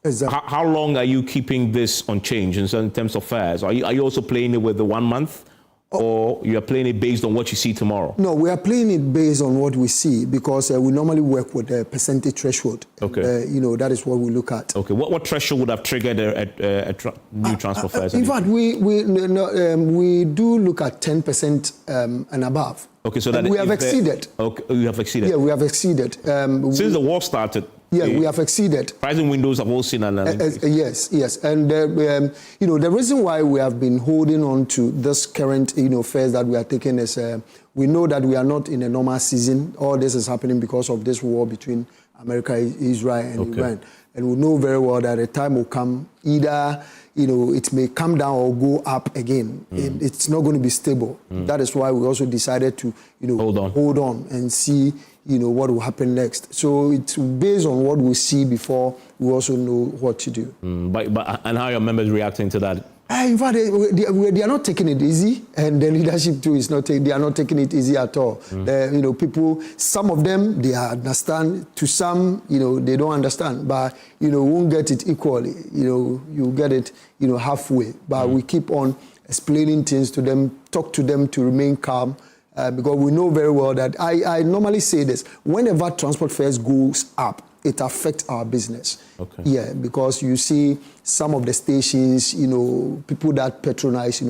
Speaker 16: Exactly.
Speaker 1: How long are you keeping this unchanged in terms of fares? Are you also playing it with the 1 month? Or you are playing it based on what you see tomorrow?
Speaker 16: No, we are playing it based on what we see, because we normally work with a percentage threshold.
Speaker 1: Okay.
Speaker 16: That is what we look at.
Speaker 1: Okay. What threshold would have triggered a new transfer fares?
Speaker 16: In fact, we do look at 10% and above.
Speaker 1: Okay, so that
Speaker 16: we have exceeded.
Speaker 1: Okay, you have exceeded.
Speaker 16: Yeah, we have exceeded.
Speaker 1: Since the war started.
Speaker 16: Yeah, we have exceeded.
Speaker 1: Pricing windows have all seen an increase.
Speaker 16: Yes. And, the reason why we have been holding on to this current, fares that we are taking is we know that we are not in a normal season. All this is happening because of this war between America, Israel, and Iran. And we know very well that a time will come, either, it may come down or go up again. It's not going to be stable. That is why we also decided to, hold on and see, what will happen next. So it's based on what we see before we also know what to do.
Speaker 1: But how are your members reacting to that?
Speaker 16: In fact, they are not taking it easy, and the leadership too is not. They are not taking it easy at all. People. Some of them they understand. To some, they don't understand. But won't get it equally. You get it. Halfway. But we keep on explaining things to them. Talk to them to remain calm. Because we know very well that I normally say this, whenever transport fares goes up, it affects our business.
Speaker 1: Okay.
Speaker 16: Yeah, because you see some of the stations, people that patronize,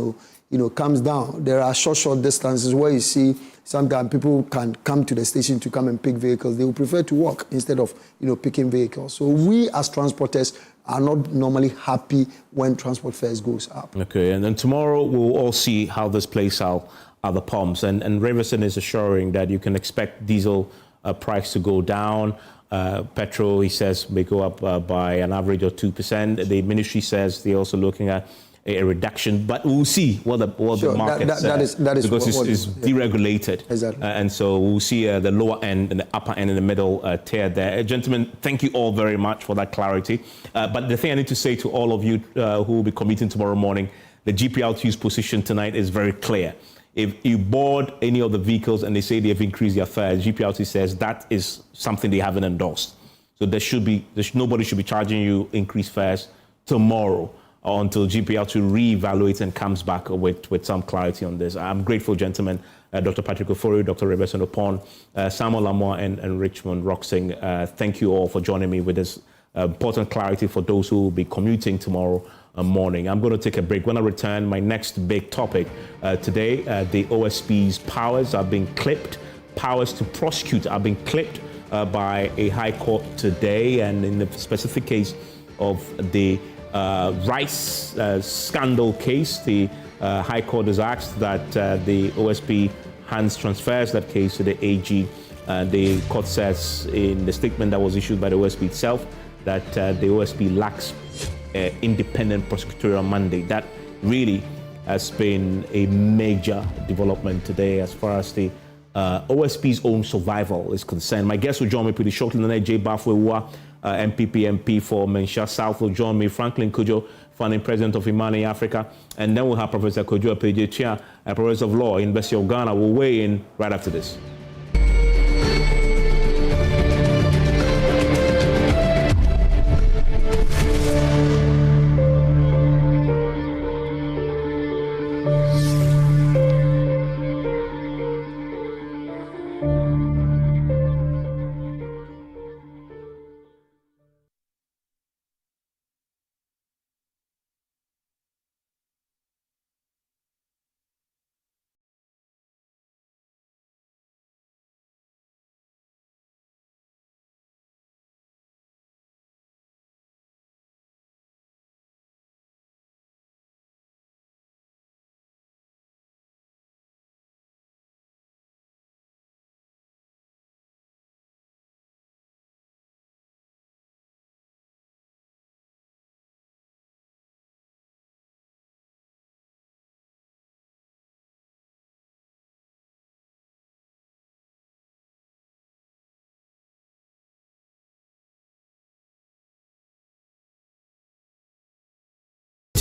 Speaker 16: comes down. There are short distances where you see sometimes people can come to the station to come and pick vehicles. They will prefer to walk instead of, picking vehicles. So we as transporters are not normally happy when transport fares goes up.
Speaker 1: Okay, and then tomorrow we'll all see how this plays out at the pumps. And Riverson is assuring that you can expect diesel price to go down. Petrol, he says, may go up by an average of 2%. The ministry says they're also looking at a reduction, but we'll see what the market says.
Speaker 16: That is
Speaker 1: because it's deregulated.
Speaker 16: Exactly.
Speaker 1: And so we'll see the lower end and the upper end and the middle tier there. Gentlemen, thank you all very much for that clarity. But the thing I need to say to all of you who will be commuting tomorrow morning, the GPRT's position tonight is very clear. If you board any of the vehicles and they say they've increased their fares, GPRT says that is something they haven't endorsed. So nobody should be charging you increased fares tomorrow until GPRT reevaluates and comes back with some clarity on this. I'm grateful, gentlemen, Dr. Patrick Ofori, Dr. Rebecca Opon, Samuel Lamwa, and Agyeman-Rawlings. Thank you all for joining me with this important clarity for those who will be commuting tomorrow morning. I'm going to take a break. When I return, my next big topic today, the OSP's powers are being clipped. Powers to prosecute are being clipped by a high court today. And in the specific case of the rice scandal case, the high court has asked that the OSP transfers that case to the AG. The court says in the statement that was issued by the OSP itself that the OSP lacks independent prosecutorial mandate. That really has been a major development today as far as the OSP's own survival is concerned. My guest will join me pretty shortly. J. Bafwewa, MPP MP for Mensah South will join me. Franklin Kujo, founding president of Imani Africa. And then we'll have Professor Kojo Apejechia, a professor of law, University of Ghana, will weigh in right after this.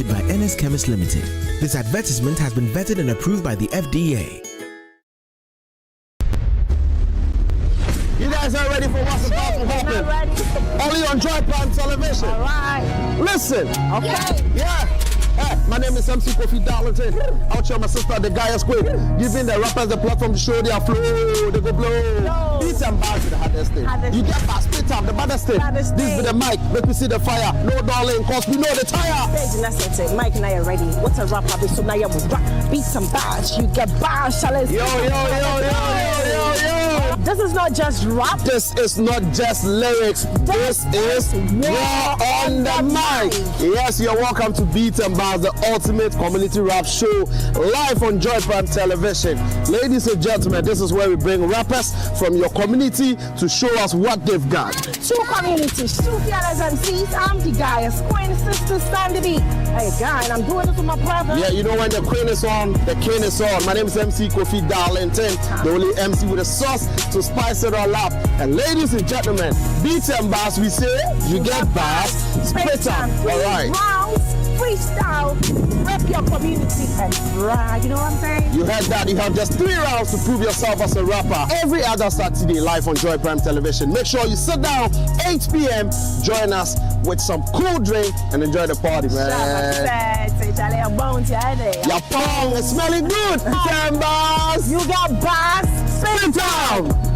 Speaker 18: By NS Chemist Limited. This advertisement has been vetted and approved by the FDA.
Speaker 4: You guys are ready for what's about to happen? Only on Joy Prime Television.
Speaker 7: All right.
Speaker 4: Listen. Okay. Yeah. Hey, my name is MC Kofi Darlington. Out here, my sister, the guy is quick. Giving the rappers the platform to show their flow. They go blow. Beats and bars to the hardest thing. You get back, spit up, the baddest thing. This with the mic, make me see the fire. No darling, cause we know the tire.
Speaker 7: That's it. Mike and I are ready. What's a rap? So now you will rap. Beats and bars. You get bars, shall
Speaker 4: Yo.
Speaker 7: This is not just rap.
Speaker 4: This is not just lyrics. This is war on the mic. Yes, you're welcome to Beats and Bars, the ultimate community rap show, live on Joy Prime Television. Ladies and gentlemen, this is where we bring rappers from your community to show us what they've got.
Speaker 7: Two communities, two fearless MCs. I'm the guy, Queen Sister Sandy B. Hey, guy, and I'm doing this with my brother.
Speaker 4: Yeah, you know when the queen is on, the king is on. My name is MC Kofi Darlington, the only MC with a sauce to spice it all up. And ladies and gentlemen, Beats and Bars, we say, you get bars, spit them. All right.
Speaker 7: Rounds, freestyle, rep your community and brag. You know what I'm saying?
Speaker 4: You heard that. You have just 3 rounds to prove yourself as a rapper. Every other Saturday, live on Joy Prime Television. Make sure you sit down, 8 p.m. Join us with some cool drink and enjoy the party, man. Your pong is smelling good. Beats and Bars.
Speaker 7: You got bars,
Speaker 4: spit down.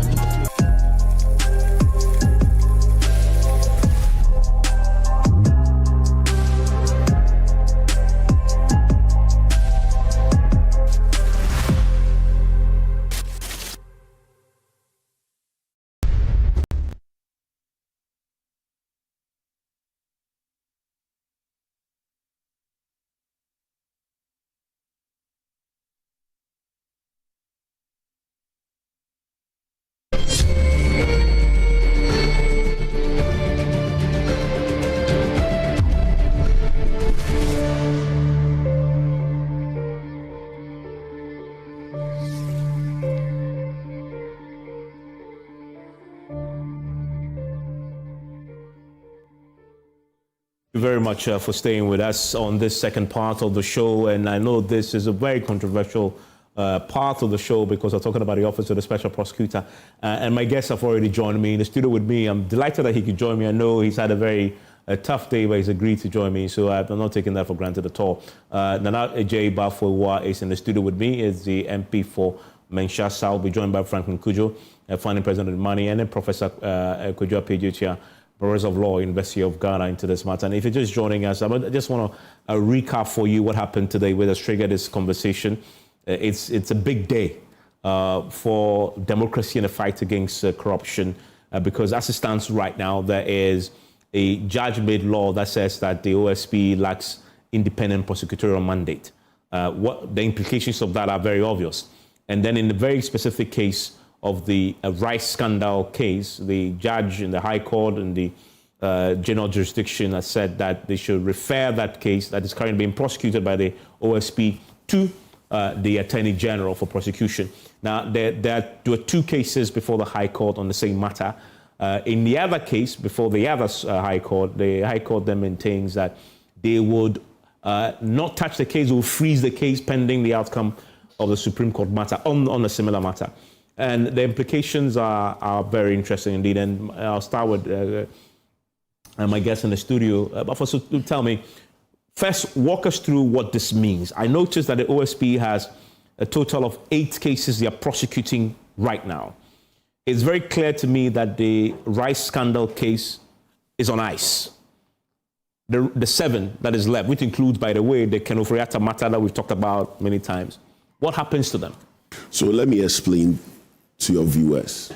Speaker 1: Very much for staying with us on this second part of the show, and I know this is a very controversial part of the show because we're talking about the Office of the Special Prosecutor, and my guests have already joined me in the studio with me. I'm delighted that he could join me. I know he's had a very tough day, but he's agreed to join me, so I'm not taking that for granted at all. Nana J. Bafwewa is in the studio with me, is the MP for Mensah South. We'll be joined by Franklin Kujo, founding president of Imani, and then Professor Kojo Apejechia, Professor of Law, University of Ghana, into this matter. And if you're just joining us, I just want to recap for you what happened today, what has triggered this conversation. It's a big day for democracy and the fight against corruption, because as it stands right now, there is a judge-made law that says that the OSP lacks independent prosecutorial mandate. What the implications of that are very obvious. And then in the very specific case of the rice scandal case, the judge in the High Court and the general jurisdiction has said that they should refer that case that is currently being prosecuted by the OSP to the Attorney General for prosecution. Now, there were 2 cases before the High Court on the same matter. In the other case, before the other High Court, the High Court then maintains that they would not touch the case or freeze the case pending the outcome of the Supreme Court matter on a similar matter. And the implications are very interesting indeed. And I'll start with my guest in the studio. But first, tell me, first, walk us through what this means. I noticed that the OSP has a total of 8 cases they are prosecuting right now. It's very clear to me that the rice scandal case is on ice. The 7 that is left, which includes, by the way, the Ken Ofori-Atta matter that we've talked about many times. What happens to them?
Speaker 10: So let me explain to your viewers.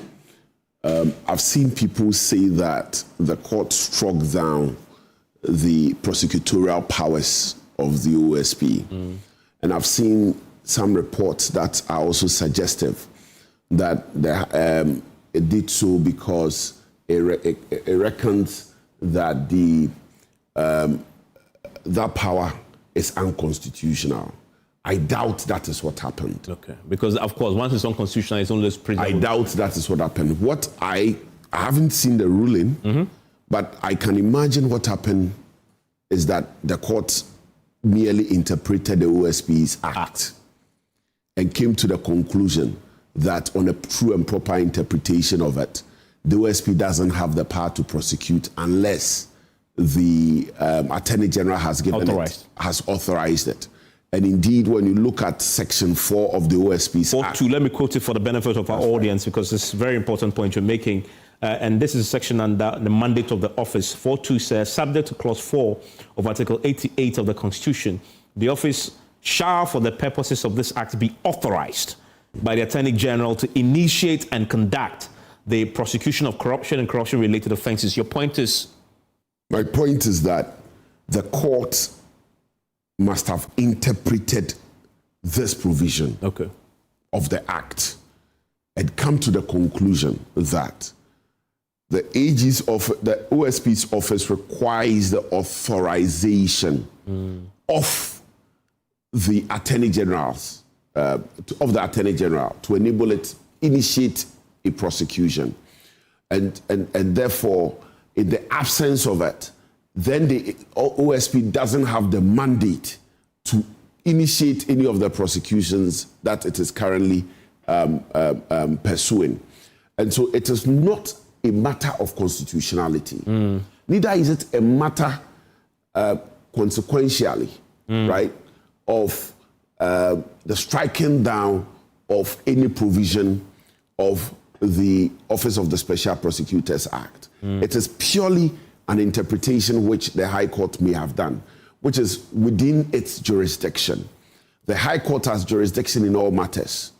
Speaker 10: I've seen people say that the court struck down the prosecutorial powers of the OSP. And I've seen some reports that are also suggestive that it did so because it reckons that that power is unconstitutional. I doubt that is what happened.
Speaker 1: Okay, because of course, once it's unconstitutional, it's only
Speaker 10: I doubt that is what happened. What I haven't seen the ruling, but I can imagine what happened is that the court merely interpreted the OSP's act and came to the conclusion that on a true and proper interpretation of it, the OSP doesn't have the power to prosecute unless the Attorney General has authorized it. And indeed, when you look at Section 4 of the OSP's Act...
Speaker 1: Let me quote it for the benefit of our audience, because it's a very important point you're making. And this is a section under the mandate of the office. 4.2 says, subject to Clause 4 of Article 88 of the Constitution, the office shall, for the purposes of this Act, be authorized by the Attorney General to initiate and conduct the prosecution of corruption and corruption-related offenses. Your point is?
Speaker 10: My point is that the court must have interpreted this provision of the Act and come to the conclusion that the OSP's office requires the authorization of the Attorney General's to enable it initiate a prosecution, and therefore, in the absence of it, then the OSP doesn't have the mandate to initiate any of the prosecutions that it is currently pursuing. And so it is not a matter of constitutionality. Neither is it a matter consequentially, right, of the striking down of any provision of the Office of the Special Prosecutors Act. It is purely an interpretation which the High Court may have done, which is within its jurisdiction. The High Court has jurisdiction in all matters,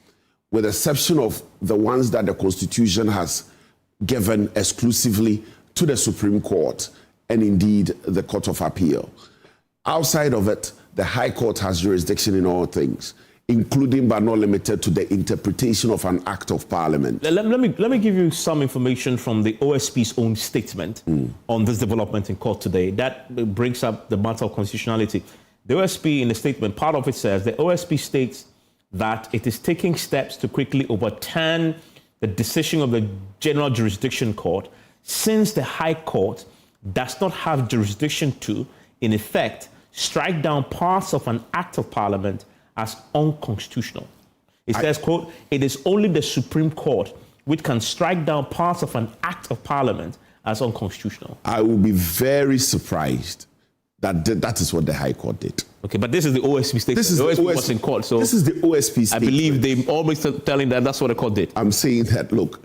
Speaker 10: with the exception of the ones that the Constitution has given exclusively to the Supreme Court and indeed the Court of Appeal. Outside of it, the High Court has jurisdiction in all things, including but not limited to the interpretation of an act of parliament.
Speaker 1: Let me give you some information from the OSP's own statement on this development in court today. That brings up the matter of constitutionality. The OSP, in the statement, part of it says, the OSP states that it is taking steps to quickly overturn the decision of the General Jurisdiction Court, since the High Court does not have jurisdiction to, in effect, strike down parts of an act of parliament as unconstitutional. It says, quote, it is only the Supreme Court which can strike down parts of an act of parliament as unconstitutional.
Speaker 10: I will be very surprised that that is what the High Court did.
Speaker 1: Okay, but this is the OSP statement. This is the OSP was in court, so
Speaker 10: this is the OSP statement.
Speaker 1: I believe they're always telling that that's what the court did.
Speaker 10: I'm saying that, look,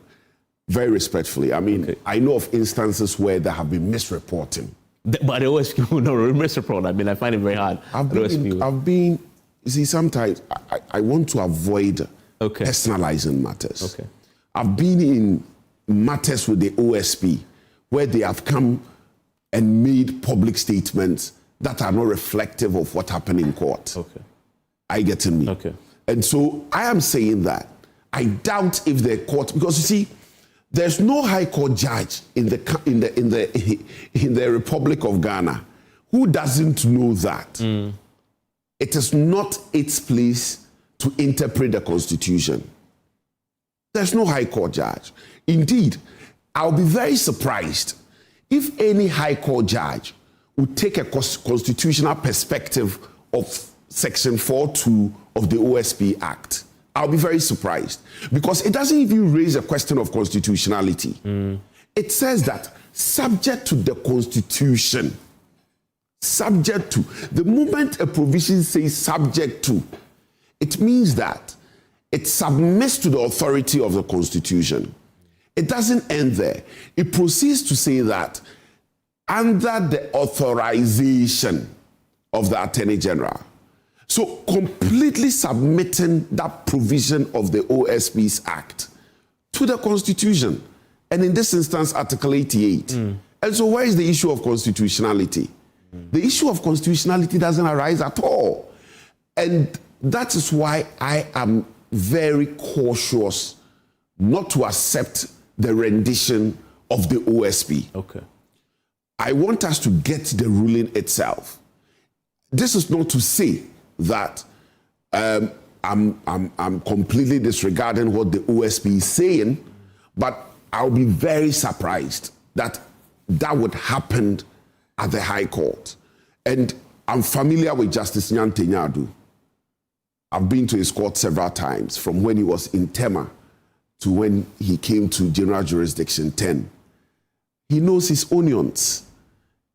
Speaker 10: very respectfully, I mean, I know of instances where there have been misreporting.
Speaker 1: But the OSP will not misreport. I mean, I find it very hard.
Speaker 10: You see, sometimes I want to avoid personalizing matters.
Speaker 1: Okay.
Speaker 10: I've been in matters with the OSP where they have come and made public statements that are not reflective of what happened in court.
Speaker 1: Okay.
Speaker 10: I get in me.
Speaker 1: Okay.
Speaker 10: And so I am saying that I doubt if the court, because you see, there's no High Court judge in the Republic of Ghana who doesn't know that it is not its place to interpret the Constitution. There's no High Court judge. Indeed, I'll be very surprised if any High Court judge would take a constitutional perspective of Section 4.2 of the OSP Act. I'll be very surprised because it doesn't even raise a question of constitutionality. It says that subject to the Constitution, subject to. The moment a provision says subject to, it means that it submits to the authority of the Constitution. It doesn't end there. It proceeds to say that under the authorization of the Attorney General. So completely submitting that provision of the OSP's Act to the Constitution. And in this instance, Article 88. And so where is the issue of constitutionality? The issue of constitutionality doesn't arise at all. And that is why I am very cautious not to accept the rendition of the OSP.
Speaker 1: Okay.
Speaker 10: I want us to get the ruling itself. This is not to say that I'm completely disregarding what the OSP is saying, but I'll be very surprised that that would happen at the High Court. And I'm familiar with Justice Nyante-Nyadu. I've been to his court several times, from when he was in Tema to when he came to General Jurisdiction 10. He knows his onions.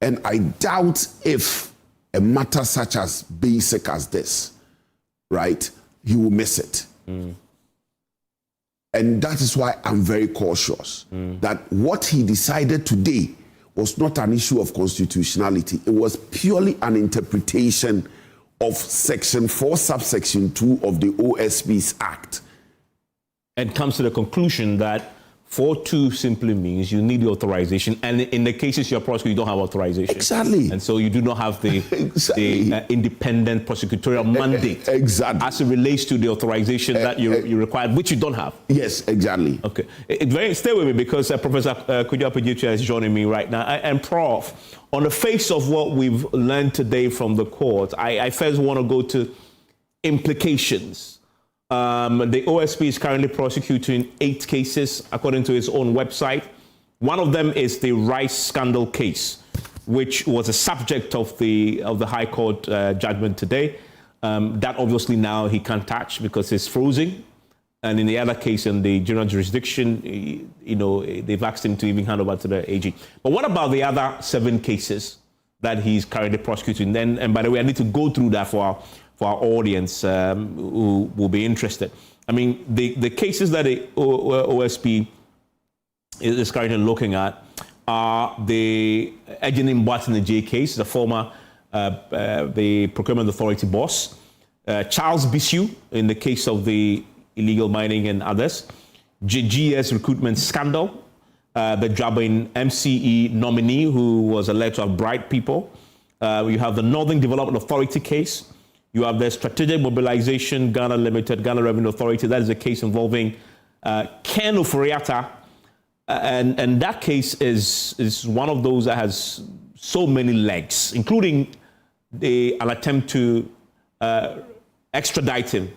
Speaker 10: And I doubt if a matter such as basic as this, right, he will miss it. And that is why I'm very cautious that what he decided today was not an issue of constitutionality. It was purely an interpretation of Section 4, subsection 2 of the OSP's Act.
Speaker 1: And comes to the conclusion that 4.2 simply means you need the authorization, and in the cases you're prosecuting, you don't have authorization.
Speaker 10: Exactly.
Speaker 1: And so you do not have the, the independent prosecutorial mandate.
Speaker 10: Exactly.
Speaker 1: As it relates to the authorization that you require, which you don't have.
Speaker 10: Yes, exactly.
Speaker 1: Okay. Stay with me because Professor Kudjo-Appiah is joining me right now. And Prof, on the face of what we've learned today from the court, I first want to go to implications. The OSP is currently prosecuting 8 cases, according to its own website. One of them is the rice scandal case, which was a subject of the High Court judgment today. That obviously now he can't touch because it's frozen. And in the other case, in the general jurisdiction, they've asked him to even hand over to the AG. But what about the other 7 cases that he's currently prosecuting? And by the way, I need to go through that for our audience who will be interested. I mean, the cases that the OSP is currently looking at are the Agyeman-Rawlings case, the former the Procurement Authority boss, Charles Bisu in the case of the illegal mining and others, GS recruitment scandal, the Jabin MCE nominee who was alleged to have bribed people. You have the Northern Development Authority case. You have the Strategic Mobilization Ghana Limited, Ghana Revenue Authority. That is a case involving Ken Ofori-Atta. And that case is one of those that has so many legs, including an attempt to extradite him.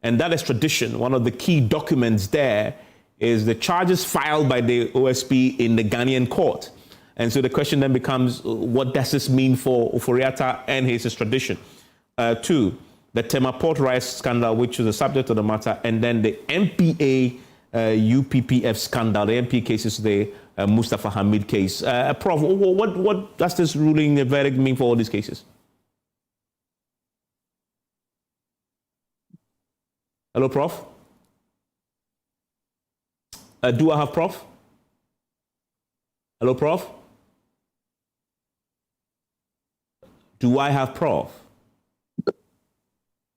Speaker 1: And that extradition, one of the key documents there is the charges filed by the OSP in the Ghanaian court. And so the question then becomes, what does this mean for Ofori-Atta and his extradition? 2, the Tema Port rice scandal, which is the subject of the matter, and then the MPA UPPF scandal. The MPA case is the Mustafa Hamid case. Prof, what does this ruling, the verdict, mean for all these cases? Hello, Prof? Do I have Prof? Hello, Prof? Do I have Prof?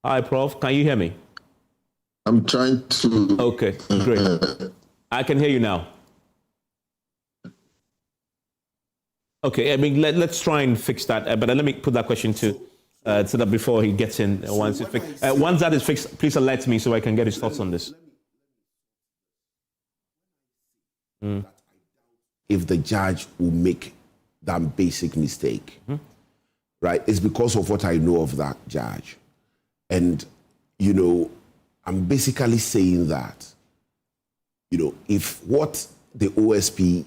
Speaker 1: Hi, Prof. Can you hear me?
Speaker 19: I'm trying to.
Speaker 1: Okay, great. I can hear you now. Okay, I mean, let's try and fix that. But let me put that question to so that before he gets in, once it's fixed. Once that is fixed, please alert me so I can get his thoughts on this.
Speaker 10: If the judge will make that basic mistake, right, it's because of what I know of that judge. And, I'm basically saying that, if what the OSP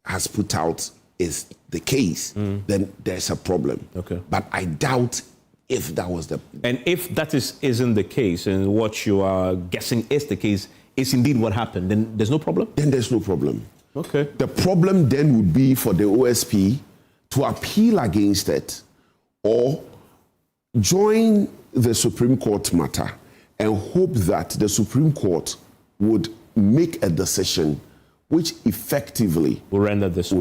Speaker 10: has put out is the case, then there's a problem.
Speaker 1: Okay.
Speaker 10: But I doubt if that was the...
Speaker 1: And if that isn't the case, and what you are guessing is the case, is indeed what happened, then there's no problem?
Speaker 10: Then there's no problem.
Speaker 1: Okay.
Speaker 10: The problem then would be for the OSP to appeal against it or join the Supreme Court matter and hope that the Supreme Court would make a decision which effectively
Speaker 1: will render this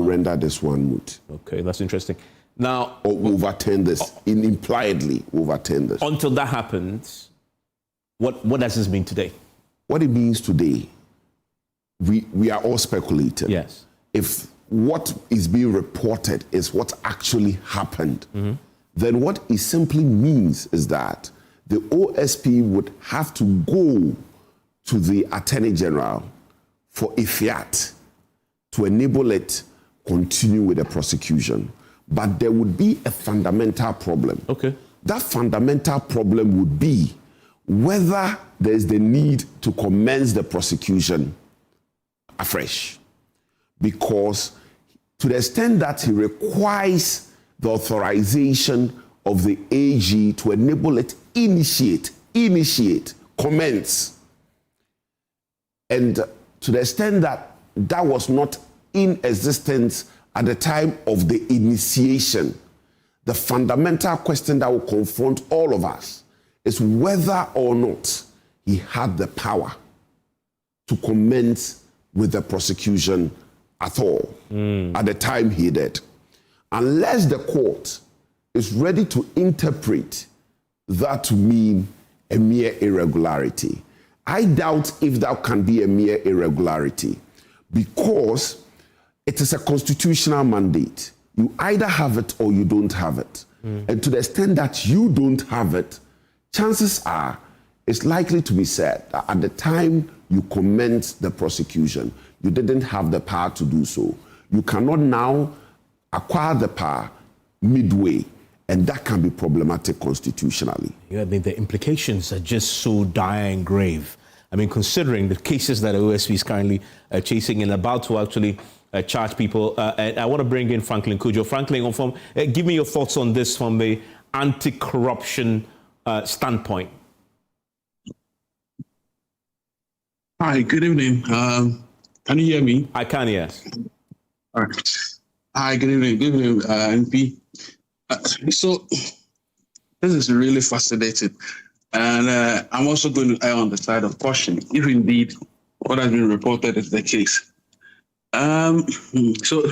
Speaker 10: one moot.
Speaker 1: Okay, that's interesting. Now,
Speaker 10: or overturn this, impliedly overturn this.
Speaker 1: Until that happens, what does this mean today?
Speaker 10: What it means today, we are all speculating.
Speaker 1: Yes.
Speaker 10: If what is being reported is what actually happened, then what it simply means is that the OSP would have to go to the Attorney General for a fiat to enable it continue with the prosecution. But there would be a fundamental problem.
Speaker 1: Okay.
Speaker 10: That fundamental problem would be whether there is the need to commence the prosecution afresh. Because to the extent that he requires the authorization of the AG to enable it initiate, commence. And to the extent that that was not in existence at the time of the initiation, the fundamental question that will confront all of us is whether or not he had the power to commence with the prosecution at all at the time he did. Unless the court is ready to interpret that to mean a mere irregularity. I doubt if that can be a mere irregularity because it is a constitutional mandate. You either have it or you don't have it. And to the extent that you don't have it, chances are it's likely to be said that at the time you commenced the prosecution, you didn't have the power to do so. You cannot now acquire the power midway, and that can be problematic constitutionally.
Speaker 1: Yeah, the implications are just so dire and grave. I mean, considering the cases that the OSP is currently chasing and about to actually charge people. And I want to bring in Franklin Cudjoe. Franklin, give me your thoughts on this from the anti-corruption standpoint.
Speaker 20: Hi, good evening. Can you hear me?
Speaker 1: I can, yes.
Speaker 20: All right. Hi, good evening. Good evening, MP. So this is really fascinating. And I'm also going to err on the side of caution, if indeed what has been reported is the case. So,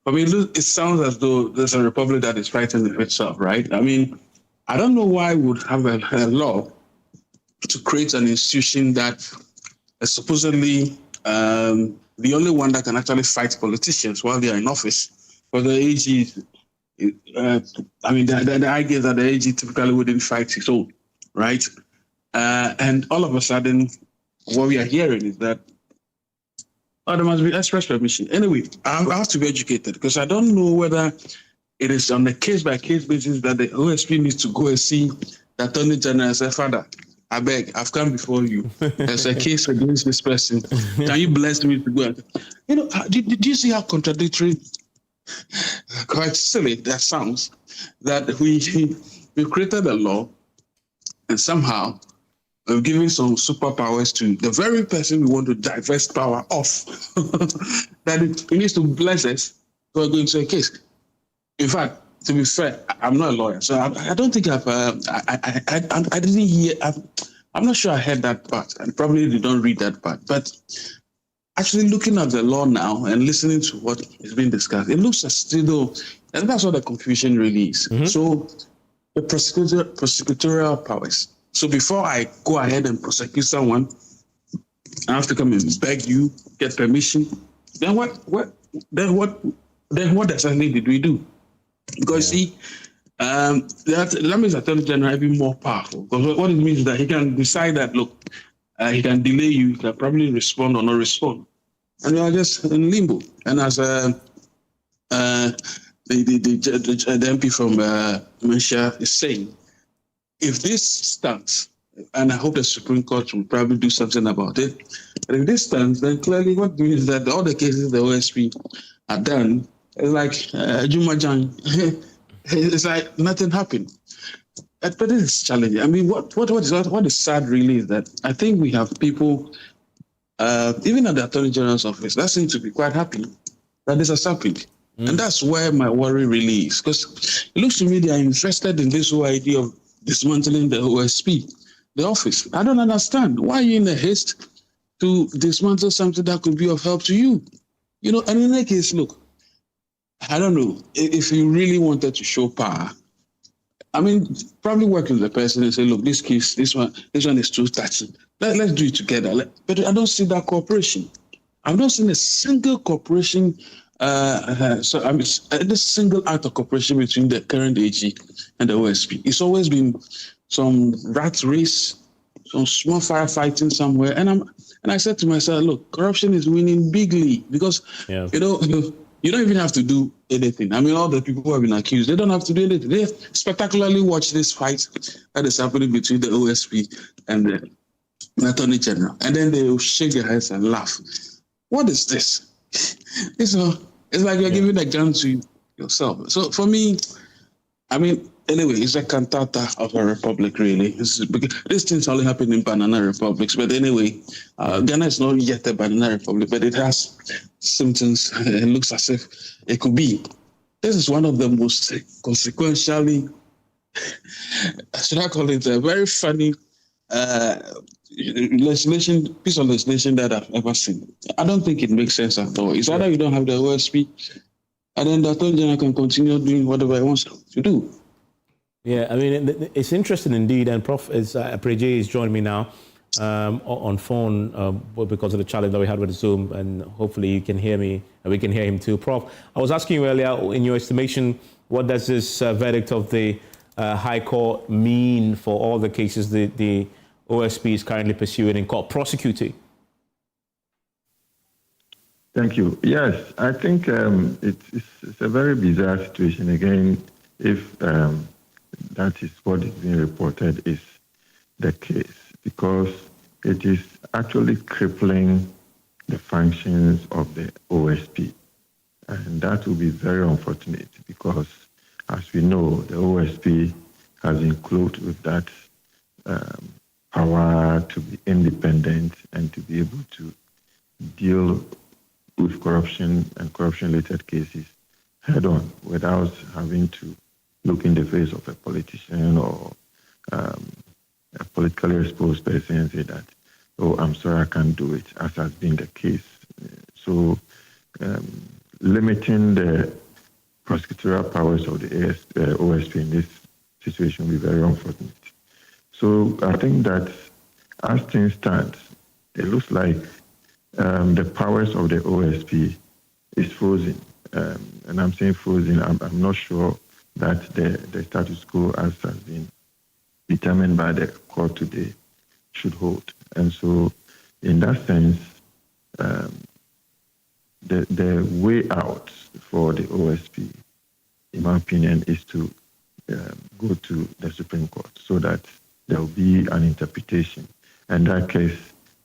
Speaker 20: I mean, it sounds as though there's a republic that is fighting itself, right? I mean, I don't know why we would have a law to create an institution that is supposedly the only one that can actually fight politicians while they are in office. For the AG, I mean, the idea that the AG typically wouldn't fight his own, right? And all of a sudden, what we are hearing is that there must be express permission. Anyway, I have to be educated because I don't know whether it is on a case-by-case basis that the OSP needs to go and see the Attorney General and say, Father, I beg, I've come before you. There's a case against this person. Can you bless me to go? You know, did you see how contradictory, quite silly that sounds, that we've created a law and somehow we've given some superpowers to the very person we want to divest power off. That he needs to bless us to go into a case. In fact, to be fair, I'm not a lawyer, so I don't think I didn't hear. I'm not sure I heard that part, and probably they don't read that part. But actually, looking at the law now and listening to what is being discussed, it looks as though, and that's what the confusion really is. So, the prosecutorial powers. So before I go ahead and prosecute someone, I have to come and beg you, get permission. Then what exactly did we do? Because see, that means Attorney General will be more powerful. Because what it means is that he can decide that, look, he can delay you, he can probably respond or not respond. And you are just in limbo. And as the MP from Mensah is saying, if this stands, and I hope the Supreme Court will probably do something about it, but if this stands, then clearly what means that all the cases the OSP are done, it's like Agyeman-Rawlings. It's like nothing happened. But it is challenging. I mean, what is sad really is that I think we have people, even at the Attorney General's office, that seem to be quite happy that this has happened. And that's where my worry really is, because it looks to me they are interested in this whole idea of dismantling the OSP, the office. I don't understand. Why are you in a haste to dismantle something that could be of help to you? You know, and in any case, look, I don't know, if you really wanted to show power, I mean, probably work with the person and say, look, this case, this one is too touching. Let's do it together. But I don't see that cooperation. I've not seen a single cooperation, this single act of cooperation between the current AG and the OSP. It's always been some rat race, some small firefighting somewhere. And I said to myself, look, corruption is winning bigly because, you know, you don't even have to do anything. I mean, all the people who have been accused, they don't have to do anything. They spectacularly watch this fight that is happening between the OSP and the Attorney General. And then they will shake their heads and laugh. What is this? It's like you're giving a gun to yourself. So for me, I mean, anyway, it's a cantata of a republic, really. These things only happen in banana republics. But anyway, Ghana is not yet a banana republic, but it has symptoms. It looks as if it could be. This is one of the most consequentially, should I call it a very funny piece of legislation that I've ever seen. I don't think it makes sense at all. It's either you don't have the OSP, and then the Attorney General can continue doing whatever he wants to do.
Speaker 1: Yeah, I mean, it's interesting indeed, and Prof. Preje is joining me now on phone because of the challenge that we had with Zoom, and hopefully you can hear me, and we can hear him too. Prof, I was asking you earlier, in your estimation, what does this verdict of the High Court mean for all the cases the OSP is currently pursuing in court, prosecuting?
Speaker 21: Thank you. Yes, I think it's a very bizarre situation. Again, if that is what is being reported is the case, because it is actually crippling the functions of the OSP. And that will be very unfortunate because, as we know, the OSP has been clothed with that power to be independent and to be able to deal with corruption and corruption-related cases head-on without having to look in the face of a politician or a politically exposed person and say that, oh, I'm sorry, I can't do it, as has been the case. So limiting the prosecutorial powers of the OSP in this situation will be very unfortunate. So I think that as things stand, it looks like the powers of the OSP is frozen. And I'm saying frozen, I'm not sure that the status quo as has been determined by the court today should hold. And so in that sense, the way out for the OSP, in my opinion, is to go to the Supreme Court so that there will be an interpretation. And that case,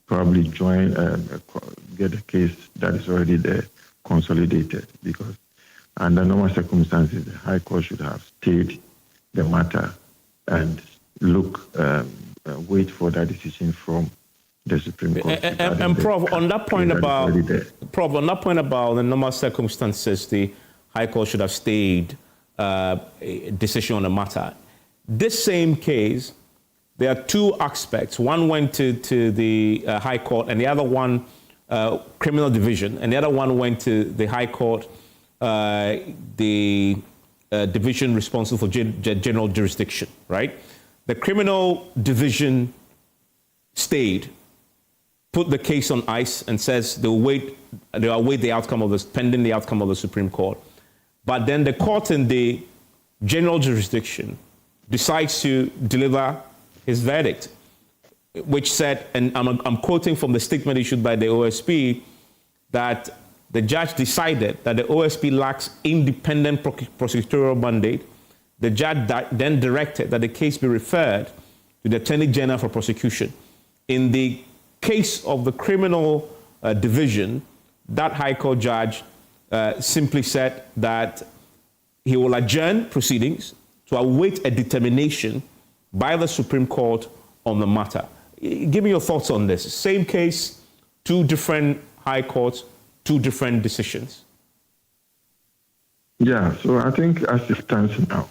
Speaker 21: probably get a case that is already there consolidated, because under normal circumstances, the High Court should have stayed the matter and wait for that decision from the Supreme Court.
Speaker 1: And Prof, on that point about the normal circumstances, the High Court should have stayed a decision on the matter. This same case, there are two aspects. One went to the High Court, and the other one, criminal division, and the other one went to the High Court, the division responsible for general jurisdiction, right? The criminal division stayed, put the case on ice, and says they'll await the outcome of this, pending the outcome of the Supreme Court. But then the court in the general jurisdiction decides to deliver his verdict, which said, and I'm quoting from the statement issued by the OSP, that the judge decided that the OSP lacks independent prosecutorial mandate the judge then directed that the case be referred to the Attorney General for prosecution. In the case of the criminal division, that High Court judge simply said that he will adjourn proceedings to await a determination by the Supreme Court on the matter. Give me your thoughts on this. Same case, two different high courts, two different decisions.
Speaker 21: Yeah, so I think as it stands now,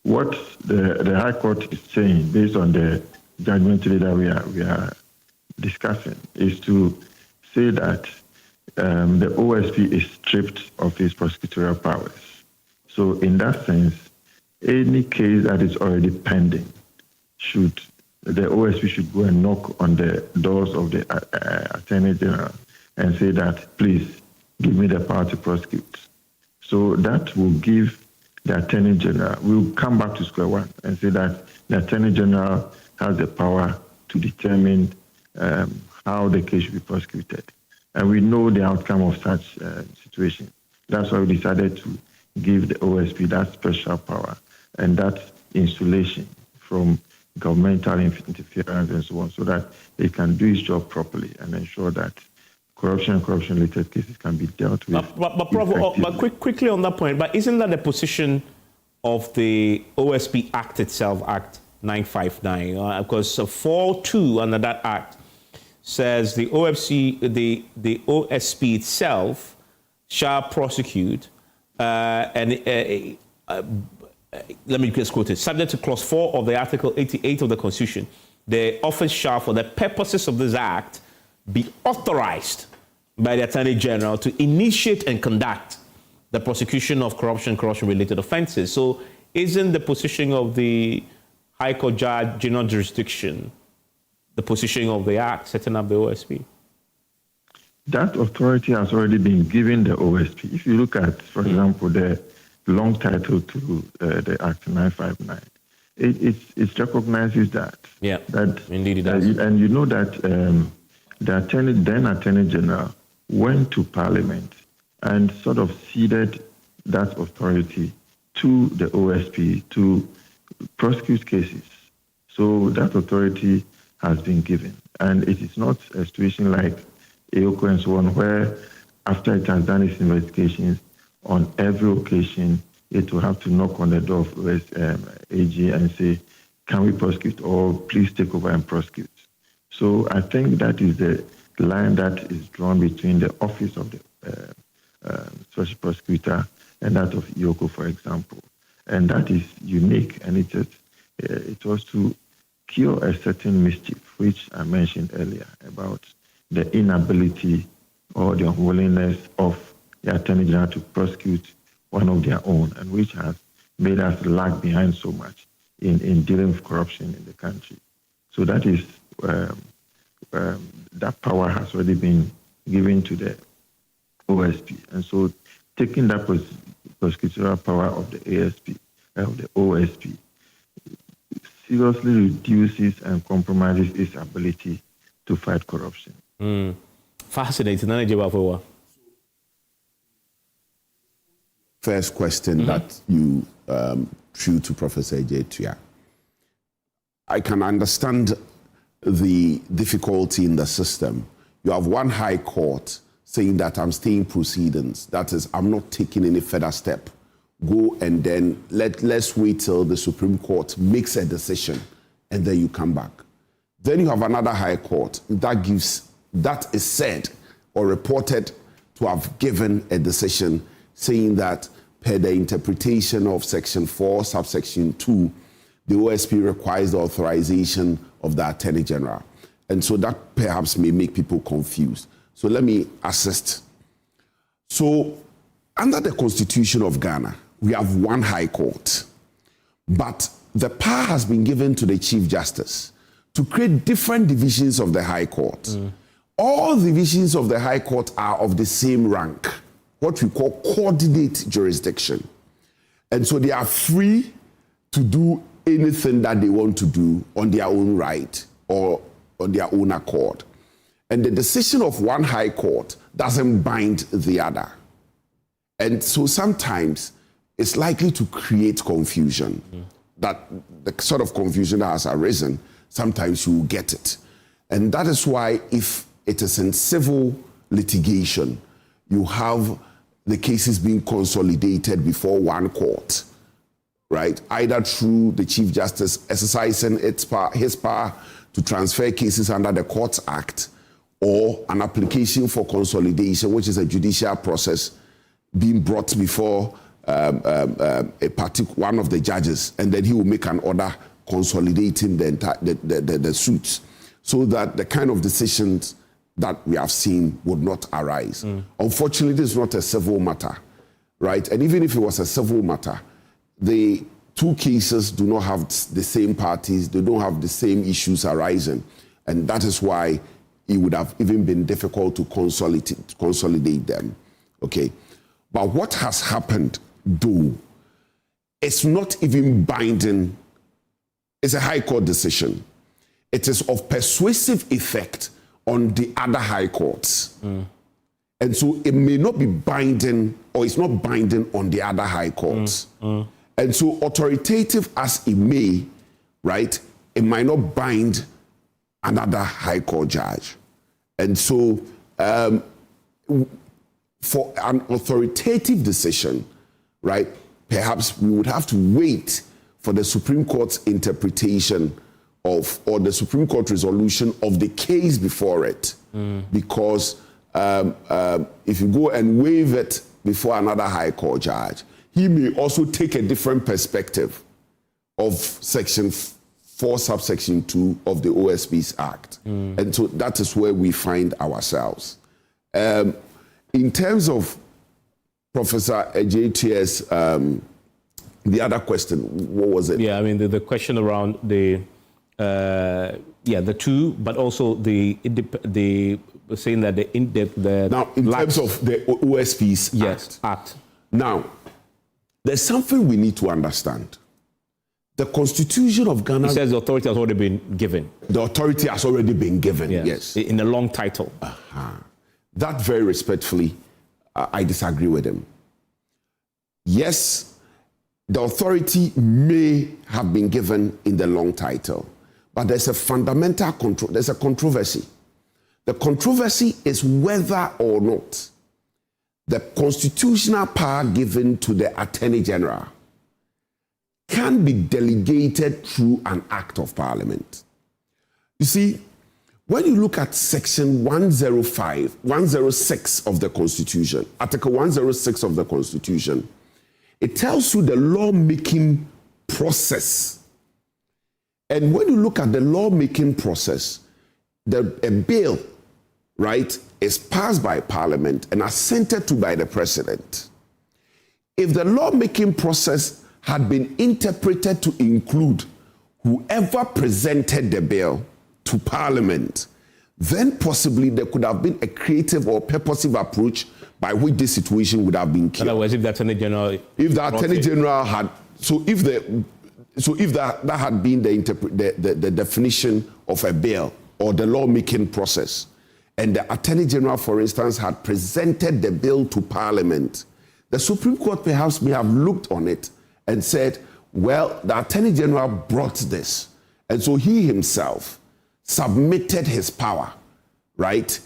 Speaker 21: what the High Court is saying, based on the judgment today that we are discussing, is to say that the OSP is stripped of its prosecutorial powers. So in that sense, any case that is already pending, the OSP should go and knock on the doors of the Attorney General and say that, please, give me the power to prosecute. So that will give the Attorney General, we'll come back to square one and say that the Attorney General has the power to determine how the case should be prosecuted. And we know the outcome of such situation. That's why we decided to give the OSP that special power and that insulation from governmental interference and so on, so that it can do its job properly and ensure that corruption and corruption-related cases can be dealt with.
Speaker 1: But quickly on that point, but isn't that the position of the OSP Act itself, Act 959? Because 4.2 under that Act says the OSP itself shall prosecute let me just quote it. Subject to Clause 4 of the Article 88 of the Constitution, the office shall, for the purposes of this Act, be authorized by the Attorney General to initiate and conduct the prosecution of corruption-related offenses. So isn't the position of the High Court Judge General Jurisdiction the position of the Act setting up the OSP?
Speaker 21: That authority has already been given the OSP. If you look at, for example, the long title to the Act 959, it recognizes that.
Speaker 1: Yeah,
Speaker 21: that
Speaker 1: indeed it does.
Speaker 21: And you know that the then Attorney General went to Parliament and sort of ceded that authority to the OSP to prosecute cases. So that authority has been given. And it is not a situation like EOCO and so on, where after it has done its investigations, on every occasion, it will have to knock on the door of AG and say, can we prosecute, or please take over and prosecute. So I think that is the line that is drawn between the office of the special prosecutor and that of EOCO, for example. And that is unique, and it was to cure a certain mischief, which I mentioned earlier, about the inability or the unwillingness of the Attorney General to prosecute one of their own, and which has made us lag behind so much in dealing with corruption in the country. So that is, that power has already been given to the OSP. And so taking that prosecutorial power of the OSP, seriously reduces and compromises its ability to fight corruption.
Speaker 1: Fascinating.
Speaker 10: First question that you threw to Professor Ejetua. I can understand the difficulty in the system. You have one high court saying that I'm staying proceedings. That is, I'm not taking any further step. Go and then let's wait till the Supreme Court makes a decision and then you come back. Then you have another high court that is said or reported to have given a decision saying that per the interpretation of Section 4, subsection 2, the OSP requires the authorization of the Attorney General. And so that perhaps may make people confused. So let me assist. So under the Constitution of Ghana, we have one high court, but the power has been given to the Chief Justice to create different divisions of the High Court. All divisions of the High Court are of the same rank, what we call coordinate jurisdiction. And so they are free to do anything that they want to do on their own right or on their own accord. And the decision of one high court doesn't bind the other. And so sometimes it's likely to create confusion. That the sort of confusion that has arisen, sometimes you will get it. And that is why if it is in civil litigation, you have the cases being consolidated before one court, right? Either through the Chief Justice exercising his power to transfer cases under the Courts Act, or an application for consolidation, which is a judicial process being brought before one of the judges, and then he will make an order consolidating the suits, so that the kind of decisions that we have seen would not arise. Unfortunately, this is not a civil matter, right? And even if it was a civil matter, the two cases do not have the same parties, they don't have the same issues arising, and that is why it would have even been difficult to consolidate them, okay? But what has happened, though, it's not even binding. It's a high court decision. It is of persuasive effect on the other high courts. And so it may not be binding, or it's not binding on the other high courts. And so authoritative as it may, right, it might not bind another high court judge. And so for an authoritative decision, right, perhaps we would have to wait for the Supreme Court's interpretation of, or the Supreme Court resolution of the case before it. Because if you go and waive it before another high court judge, he may also take a different perspective of Section 4, subsection 2 of the OSP's Act. And so that is where we find ourselves. In terms of Professor JTS, the other question, what was it?
Speaker 1: Yeah, I mean, the question around the two, but also the saying that the
Speaker 10: now, in terms of the OSP's Act. Now, there's something we need to understand. The Constitution of Ghana...
Speaker 1: It says the authority has already been given.
Speaker 10: The authority has already been given, yes.
Speaker 1: In a long title.
Speaker 10: That, very respectfully, I disagree with him. Yes, the authority may have been given in the long title, but there's a fundamental there's a controversy. The controversy is whether or not the constitutional power given to the Attorney General can be delegated through an act of parliament. You see, when you look at section 106 of the Constitution, Article 106 of the Constitution, it tells you the lawmaking process. And when you look at the lawmaking process, a bill, right, is passed by Parliament and assented to by the President. If the lawmaking process had been interpreted to include whoever presented the bill to Parliament, then possibly there could have been a creative or purposive approach by which this situation would have been cured.
Speaker 1: In other words, if the Attorney General...
Speaker 10: If the Attorney General had... if that had been the definition of a bill or the lawmaking process, and the Attorney General, for instance, had presented the bill to Parliament, the Supreme Court perhaps may have looked on it and said, well, the Attorney General brought this, and so he himself submitted his power, right?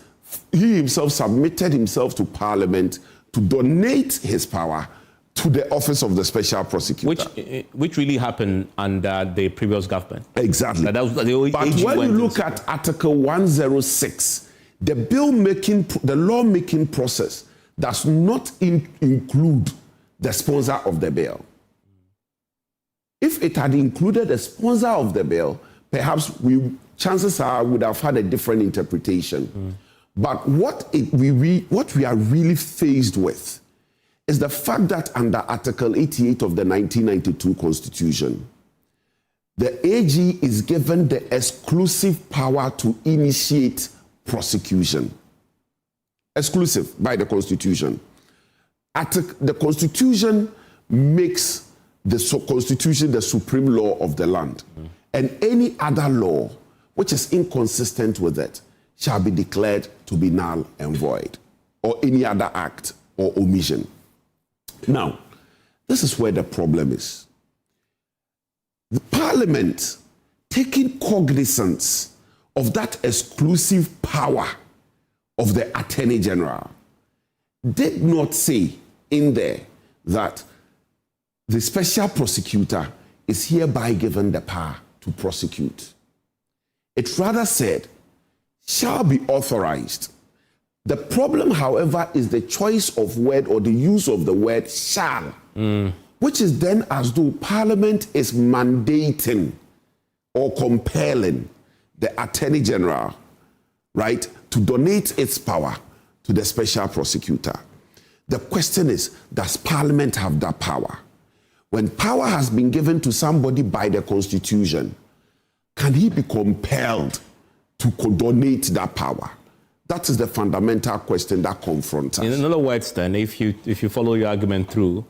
Speaker 10: He himself submitted himself to Parliament to donate his power to the office of the special prosecutor.
Speaker 1: Which really happened under the previous government.
Speaker 10: Exactly.
Speaker 1: That was the
Speaker 10: but when you look at Article 106, the lawmaking process does not include the sponsor of the bill. If it had included the sponsor of the bill, perhaps chances are would have had a different interpretation. But what we are really faced with is the fact that under Article 88 of the 1992 Constitution, the AG is given the exclusive power to initiate prosecution. Exclusive by the Constitution. The Constitution makes the Constitution the supreme law of the land. And any other law which is inconsistent with it shall be declared to be null and void, or any other act or omission. Now, This is where the problem is. The Parliament, taking cognizance of that exclusive power of the Attorney General, did not say in there that the special prosecutor is hereby given the power to prosecute. It rather said, shall be authorized. The problem, however, is the choice of word or the use of the word shall, which is then as though Parliament is mandating or compelling the Attorney General, right, to donate its power to the special prosecutor. The question is, does Parliament have that power? When power has been given to somebody by the Constitution, can he be compelled to donate that power? That is the fundamental question that confronts us.
Speaker 1: In other words, then, if you follow your argument through,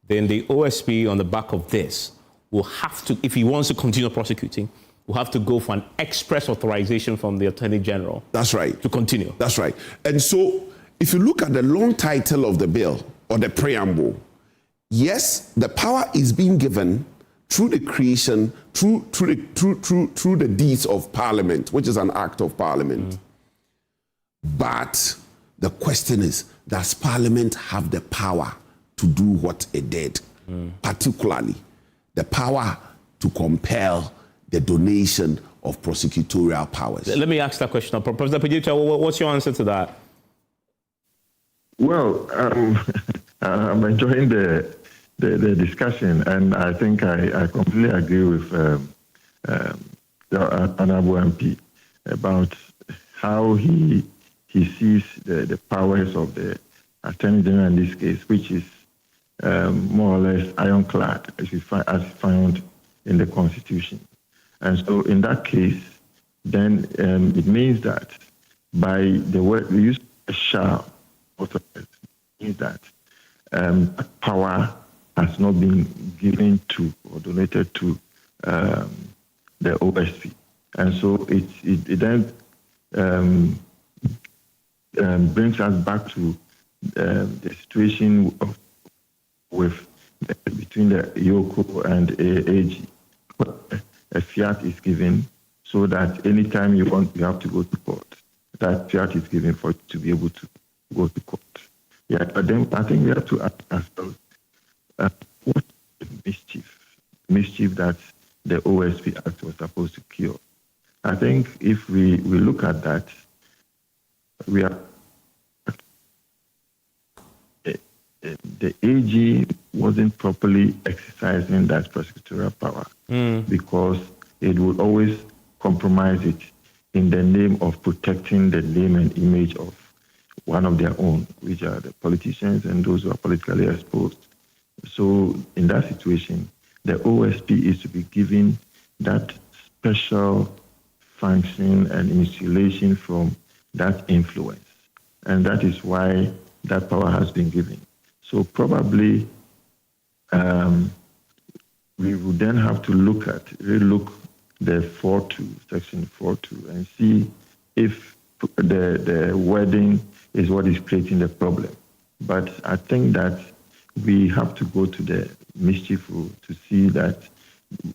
Speaker 1: then the OSP on the back of this will have to, if he wants to continue prosecuting, will have to go for an express authorization from the Attorney General.
Speaker 10: That's right.
Speaker 1: To continue.
Speaker 10: That's right. And so, if you look at the long title of the bill or the preamble, yes, the power is being given through the creation, through the deeds of Parliament, which is an act of Parliament. But the question is, does Parliament have the power to do what it did? Particularly, the power to compel the donation of prosecutorial powers.
Speaker 1: Let me ask that question. Professor Pidita, what's your answer to that?
Speaker 21: Well, I'm enjoying the discussion, and I think I completely agree with the Honorable MP about how he sees the powers of the Attorney General in this case, which is more or less ironclad, as found in the Constitution. And so in that case, then it means that by the word we use shall, means that power has not been given to or donated to the OSP. And so it then brings us back to the situation between the Yoko and AG. A fiat is given so that anytime you have to go to court, that fiat is given for you to be able to go to court. Yeah, but then I think we have to ask ourselves, what is the mischief that the OSP Act was supposed to cure? I think if we look at that, we are the AG wasn't properly exercising that prosecutorial power because it would always compromise it in the name of protecting the name and image of one of their own, which are the politicians and those who are politically exposed. So in that situation, the OSP is to be given that special function and insulation from that influence. And that is why that power has been given. So probably we would then have to look the 4.2, section 4.2, and see if the wording is what is creating the problem. But I think that we have to go to the mischief rule to see that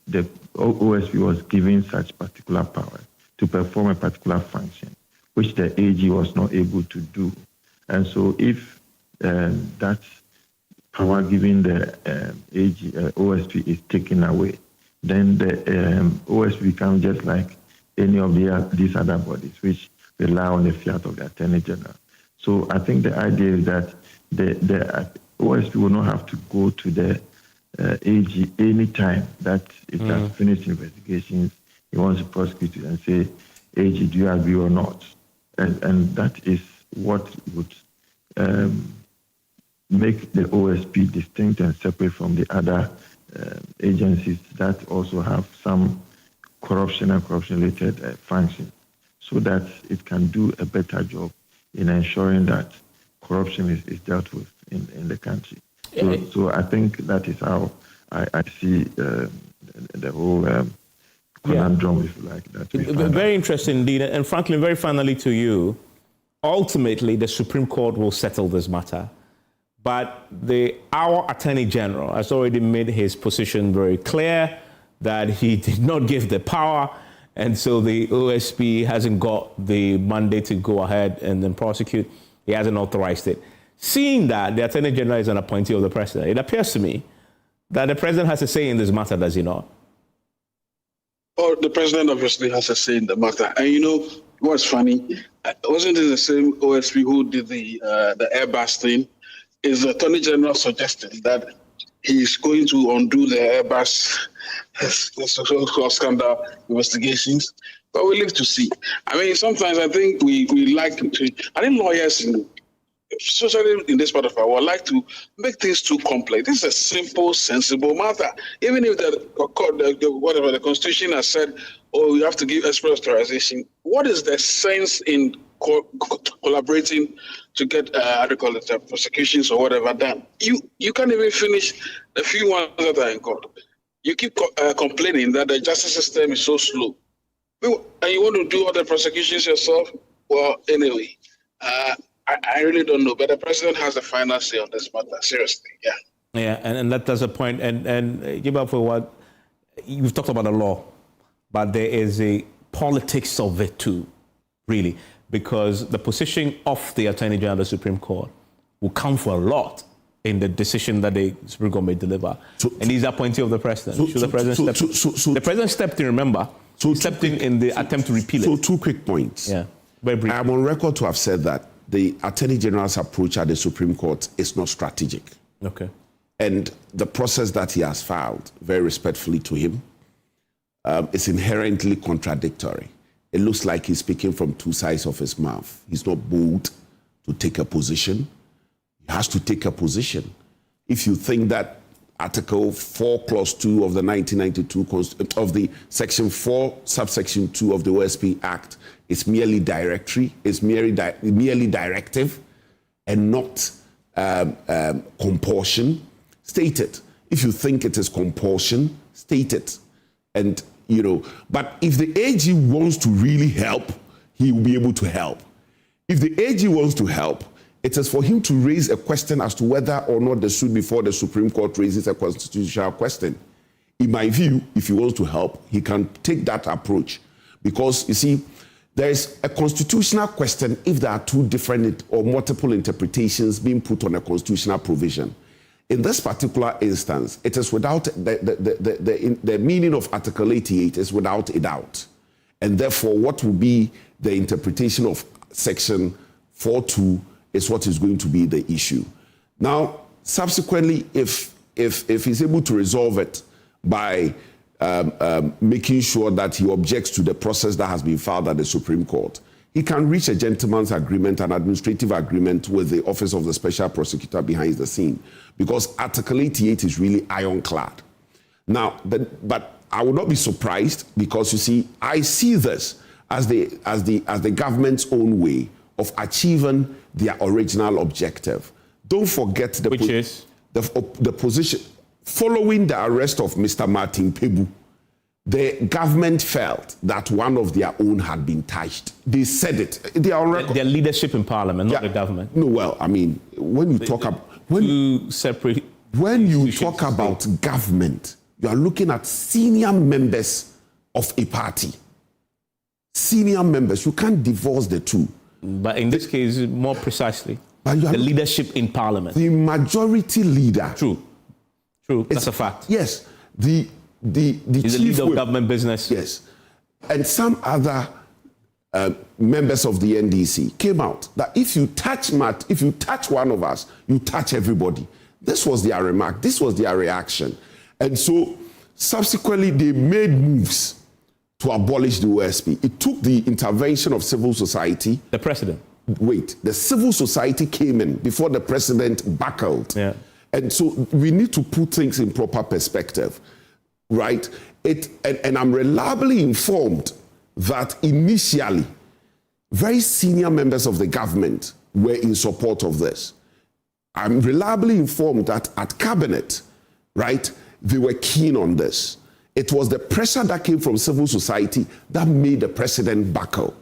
Speaker 21: the OSP was given such particular power to perform a particular function, which the AG was not able to do. And so if that power given the OSP is taken away, then the OSP becomes just like any of these other bodies, which rely on the fiat of the Attorney General. So I think the idea is that the OSP will not have to go to the AG any time that it has finished investigations, he wants to prosecute it and say, AG, do you agree or not? And that is what would make the OSP distinct and separate from the other agencies that also have some corruption and corruption-related functions, so that it can do a better job in ensuring that corruption is dealt with in the country. So I think that is how I see the whole conundrum, if you like.
Speaker 1: Very interesting indeed. And Franklin, very finally to you, ultimately the Supreme Court will settle this matter. But our Attorney General has already made his position very clear that he did not give the power, and so the OSP hasn't got the mandate to go ahead and then prosecute. He hasn't authorized it. Seeing that the Attorney General is an appointee of the President, it appears to me that the President has a say in this matter, does he not?
Speaker 20: Oh, the President obviously has a say in the matter. And you know what's funny? Wasn't it the same OSP who did the Airbus thing? Is the Attorney General suggesting that he's going to undo the Airbus so-called scandal investigations? But we live to see. I mean, sometimes I think we like to, I think lawyers, especially in this part of our world, like to make things too complex. This is a simple, sensible matter. Even if the Constitution has said, oh, you have to give express authorization, what is the sense in collaborating to get prosecutions or whatever done? You can't even finish the few ones that are in court. You keep complaining that the justice system is so slow, and you want to do all the prosecutions yourself. Well, anyway, I really don't know, but the President has the final say on this matter. Seriously, yeah.
Speaker 1: Yeah, and that's a point. And give up for what you've talked about the law, but there is a politics of it too, really. Because the position of the Attorney General of the Supreme Court will count for a lot in the decision that the Supreme Court may deliver. And he's appointee of the President. The President stepped in, remember? Stepped in the attempt to repeal it.
Speaker 10: So 2 quick points.
Speaker 1: Yeah, very brief.
Speaker 10: I'm on record to have said that the Attorney General's approach at the Supreme Court is not strategic.
Speaker 1: Okay.
Speaker 10: And the process that he has filed, very respectfully to him, is inherently contradictory. It looks like he's speaking from 2 sides of his mouth. He's not bold to take a position. He has to take a position. If you think that Article 4, Clause 2 of the 1992 of the Section 4, Subsection 2 of the OSP Act is merely directory, is merely directive, and not compulsion, state it. If you think it is compulsion, state it. And but if the AG wants to really help, he will be able to help. If the AG wants to help, it is for him to raise a question as to whether or not the suit before the Supreme Court raises a constitutional question. In my view, if he wants to help, he can take that approach. Because, you see, there is a constitutional question if there are 2 different or multiple interpretations being put on a constitutional provision. In this particular instance, it is without the meaning of Article 88 is without a doubt. And therefore, what will be the interpretation of Section 4.2 is what is going to be the issue. Now, subsequently, if he's able to resolve it by making sure that he objects to the process that has been filed at the Supreme Court, he can reach a gentleman's agreement, an administrative agreement with the Office of the Special Prosecutor behind the scene, because Article 88 is really ironclad. Now, but I would not be surprised, because you see, I see this as the government's own way of achieving their original objective. Don't forget the position following the arrest of Mr. Martin Pebu. The government felt that one of their own had been touched. They said it. They are on record.
Speaker 1: Their leadership in Parliament, not the government.
Speaker 10: No, well, I mean, when you talk about about government, you are looking at senior members of a party. Senior members, you can't divorce the two.
Speaker 1: But in this case, more precisely, the leadership in Parliament.
Speaker 10: The majority leader.
Speaker 1: True. That's a fact.
Speaker 10: Yes. The chief
Speaker 1: leader of government business.
Speaker 10: Yes. And some other members of the NDC came out that if you touch one of us, you touch everybody. This was their remark. This was their reaction. And so subsequently, they made moves to abolish the OSP. It took the intervention of civil society.
Speaker 1: The president.
Speaker 10: Wait, the civil society came in before the president buckled.
Speaker 1: Yeah.
Speaker 10: And so we need to put things in proper perspective, right? And I'm reliably informed that initially, very senior members of the government were in support of this. I'm reliably informed that at cabinet, right, they were keen on this. It was the pressure that came from civil society that made the president buckle.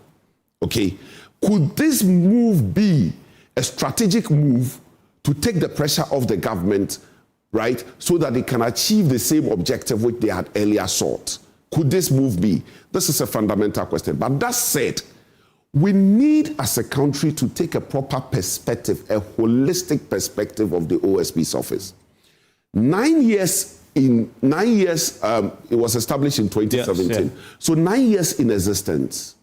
Speaker 10: Okay? Could this move be a strategic move to take the pressure off the government, right, so that they can achieve the same objective which they had earlier sought? Could this move be? This is a fundamental question. But that said, we need as a country to take a proper perspective, a holistic perspective of the OSP's office. 9 years, it was established in 2017.
Speaker 1: Yes, yeah.
Speaker 10: So 9 years in existence,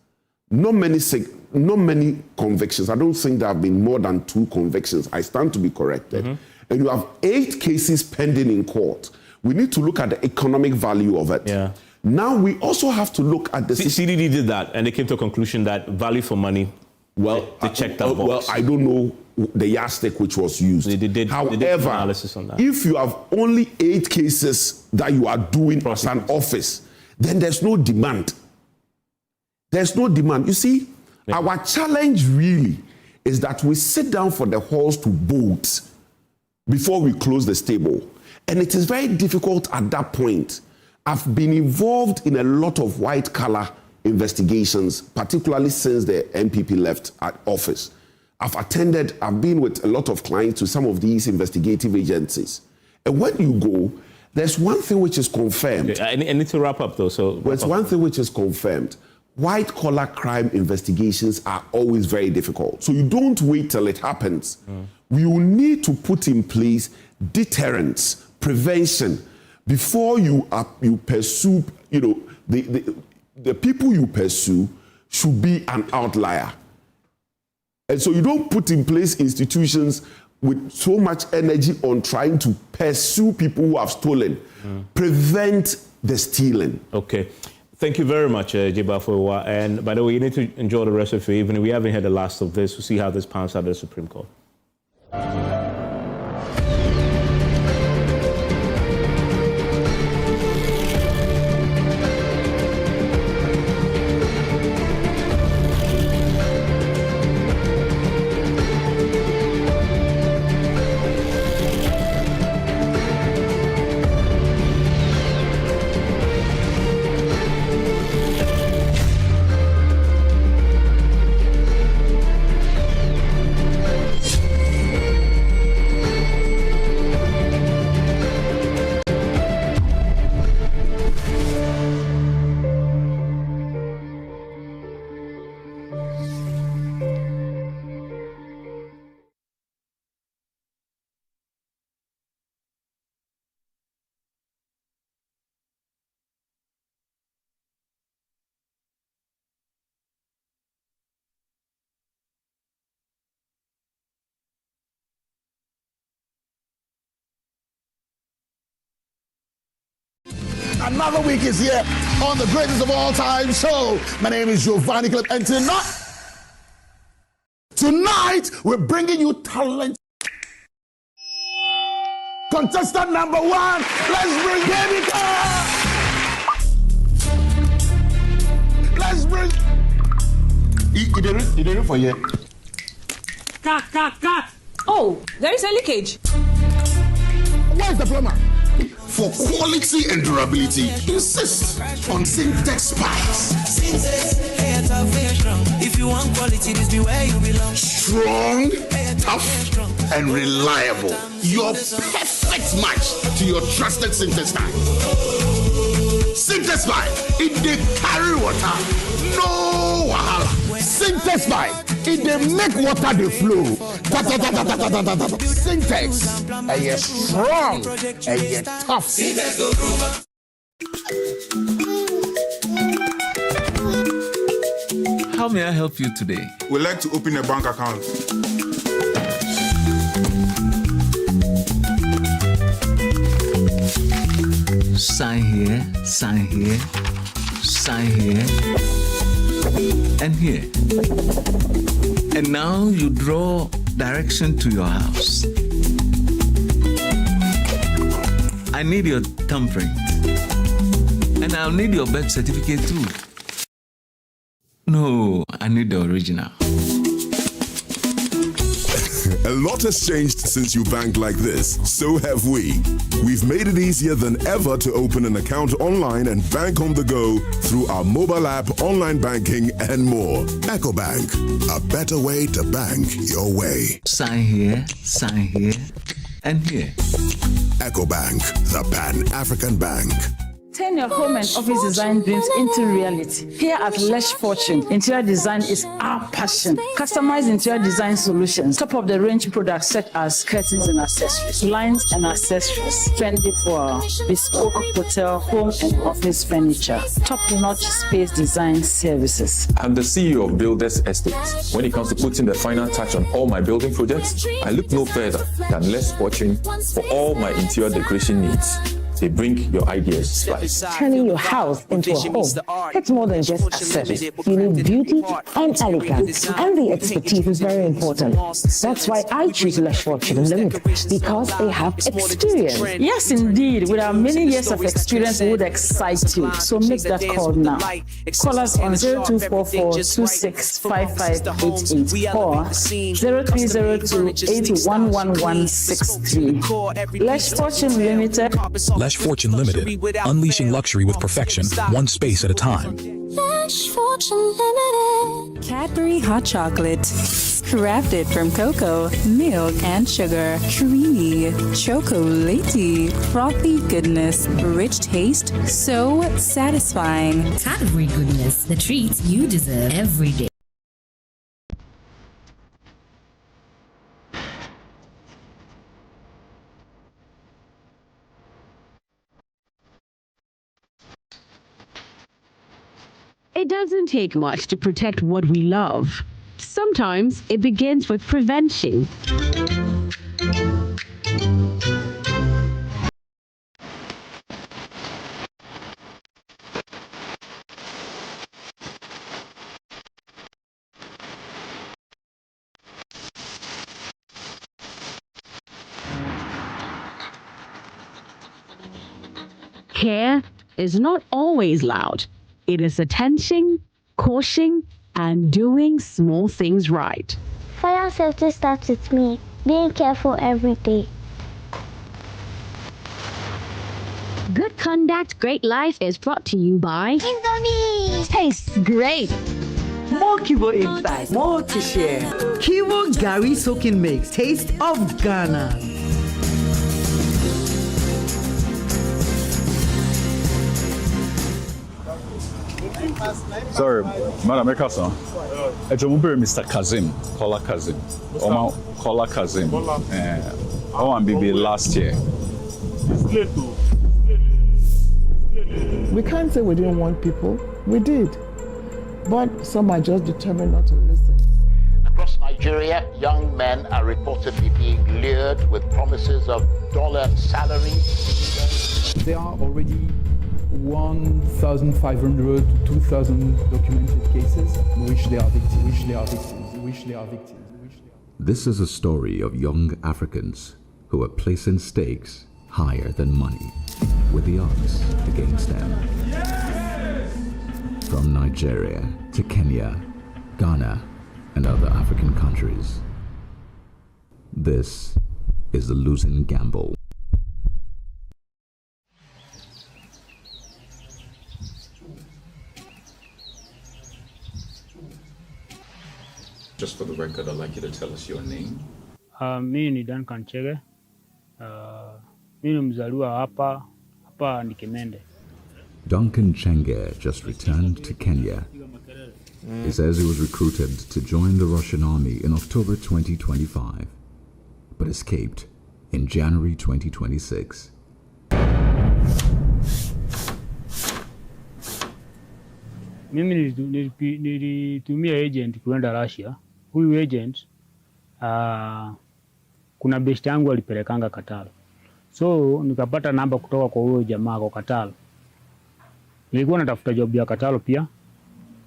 Speaker 10: not many convictions. I don't think there have been more than 2 convictions. I stand to be corrected. And you have 8 cases pending in court. We need to look at the economic value of it.
Speaker 1: Yeah.
Speaker 10: Now we also have to look at the...
Speaker 1: CDD did that, and they came to a conclusion that value for money,
Speaker 10: well,
Speaker 1: they checked that box.
Speaker 10: Well, I don't know the yardstick which was used. However,
Speaker 1: they did analysis on that.
Speaker 10: If you have only 8 cases that you are doing as an office, then there's no demand. There's no demand. You see, our challenge really is that we sit down for the horse to bolt before we close the stable. And it is very difficult at that point. I've been involved in a lot of white-collar investigations, particularly since the NPP left at office. I've been with a lot of clients to some of these investigative agencies. And when you go, there's one thing which is confirmed.
Speaker 1: Okay, I need to wrap up, though.
Speaker 10: There's one thing which is confirmed. White-collar crime investigations are always very difficult. So you don't wait till it happens. We will need to put in place deterrence, prevention, before you pursue, the people you pursue should be an outlier. And so you don't put in place institutions with so much energy on trying to pursue people who have stolen. Prevent the stealing.
Speaker 1: Okay. Thank you very much, Jiba. And by the way, you need to enjoy the rest of your evening. We haven't had the last of this. We'll see how this pans out at the Supreme Court.
Speaker 4: Another week is here on the greatest of all time show. My name is Giovanni Clip, and tonight we're bringing you talent. Contestant number 1, let's bring Baby Car. Let's bring. He did it for you.
Speaker 6: Cut. Oh, there is a leakage.
Speaker 4: Where's the plumber? For quality and durability, insist on Syntex pipes.
Speaker 11: If you want quality, this be where you belong.
Speaker 4: Strong, tough, and reliable. Your perfect match to your trusted Syntex pipe. Syntex pipe, it dey carry water, no wahala. Syntex pipe, it dey make water dey flow. Syntex, and you're strong, and you're tough.
Speaker 12: How may I help you today?
Speaker 3: We'd like to open a bank account.
Speaker 12: Sign here, sign here, sign here, and here. And now you draw direction to your house. I need your thumbprint. And I'll need your birth certificate too. No, I need the original.
Speaker 14: A lot has changed since you banked like this. So have we. We've made it easier than ever to open an account online and bank on the go through our mobile app, online banking, and more.
Speaker 8: EcoBank, a better way to bank your way.
Speaker 12: Sign here, and here.
Speaker 8: EcoBank, the Pan-African Bank.
Speaker 6: Turn your home and office design dreams into reality. Here at Lesh Fortune, interior design is our passion. Customized interior design solutions, top-of-the-range products such as curtains and accessories, blinds and accessories, trendy for bespoke hotel, home and office furniture, top-notch space design services.
Speaker 5: I'm the CEO of Builders Estates. When it comes to putting the final touch on all my building projects, I look no further than Lesh Fortune for all my interior decoration needs. They bring your ideas to life.
Speaker 7: Turning your house into a home. It's more than just accessories. You need beauty and elegance, and the expertise is very important. That's why I choose Lesh Fortune Limited, because they have experience.
Speaker 6: Yes, indeed. With our many years of experience, we would excite you. So make that call now. Call us on 0244-265588 or 0302-811163. Lesh Fortune Limited.
Speaker 22: Lesh Fortune Limited, unleashing luxury with perfection, one space at a time.
Speaker 23: Lesh Fortune Limited. Cadbury hot chocolate, crafted from cocoa, milk, and sugar. Creamy, chocolatey, frothy goodness, rich taste, so satisfying.
Speaker 2: Cadbury goodness, the treats you deserve every day.
Speaker 24: It doesn't take much to protect what we love. Sometimes it begins with prevention. Care is not always loud. It is attention, caution, and doing small things right.
Speaker 25: Fire safety starts with me, being careful every day.
Speaker 24: Good Conduct, Great Life is brought to you by
Speaker 25: Indomie.
Speaker 24: Tastes great.
Speaker 26: More Kivo inside, more to share. Kivo Gari Soaking Mix, taste of Ghana.
Speaker 27: Sorry, Madam Ekason. It's a Mr. Kazim, Kola Kazim. Kola Kazim. Oh, BB last year.
Speaker 28: We can't say we didn't want people. We did. But some are just determined not to listen.
Speaker 29: Across Nigeria, young men are reportedly being lured with promises of dollar salaries.
Speaker 30: There are already 1,500 to 2,000 documented cases in which they are victims.
Speaker 31: This is a story of young Africans who are placing stakes higher than money, with the odds against them. From Nigeria to Kenya, Ghana, and other African countries. This is the losing gamble.
Speaker 32: Just for the record, I'd like you to tell us your name.
Speaker 33: Mimi ni Duncan Chege. Mimi ni mzaliwa hapa ni Kimende.
Speaker 31: Duncan Chenge just returned to Kenya. He says he was recruited to join the Russian army in October 2025, but escaped in January 2026.
Speaker 33: Mimi nilitumia agent kuenda Russia. Huyu agent kuna best yangu alipelekanga Katalo. So nikapata namba kutoka kwa huyo jamaa kwa Katalo. Nilikuwa natafuta job ya Katalo pia.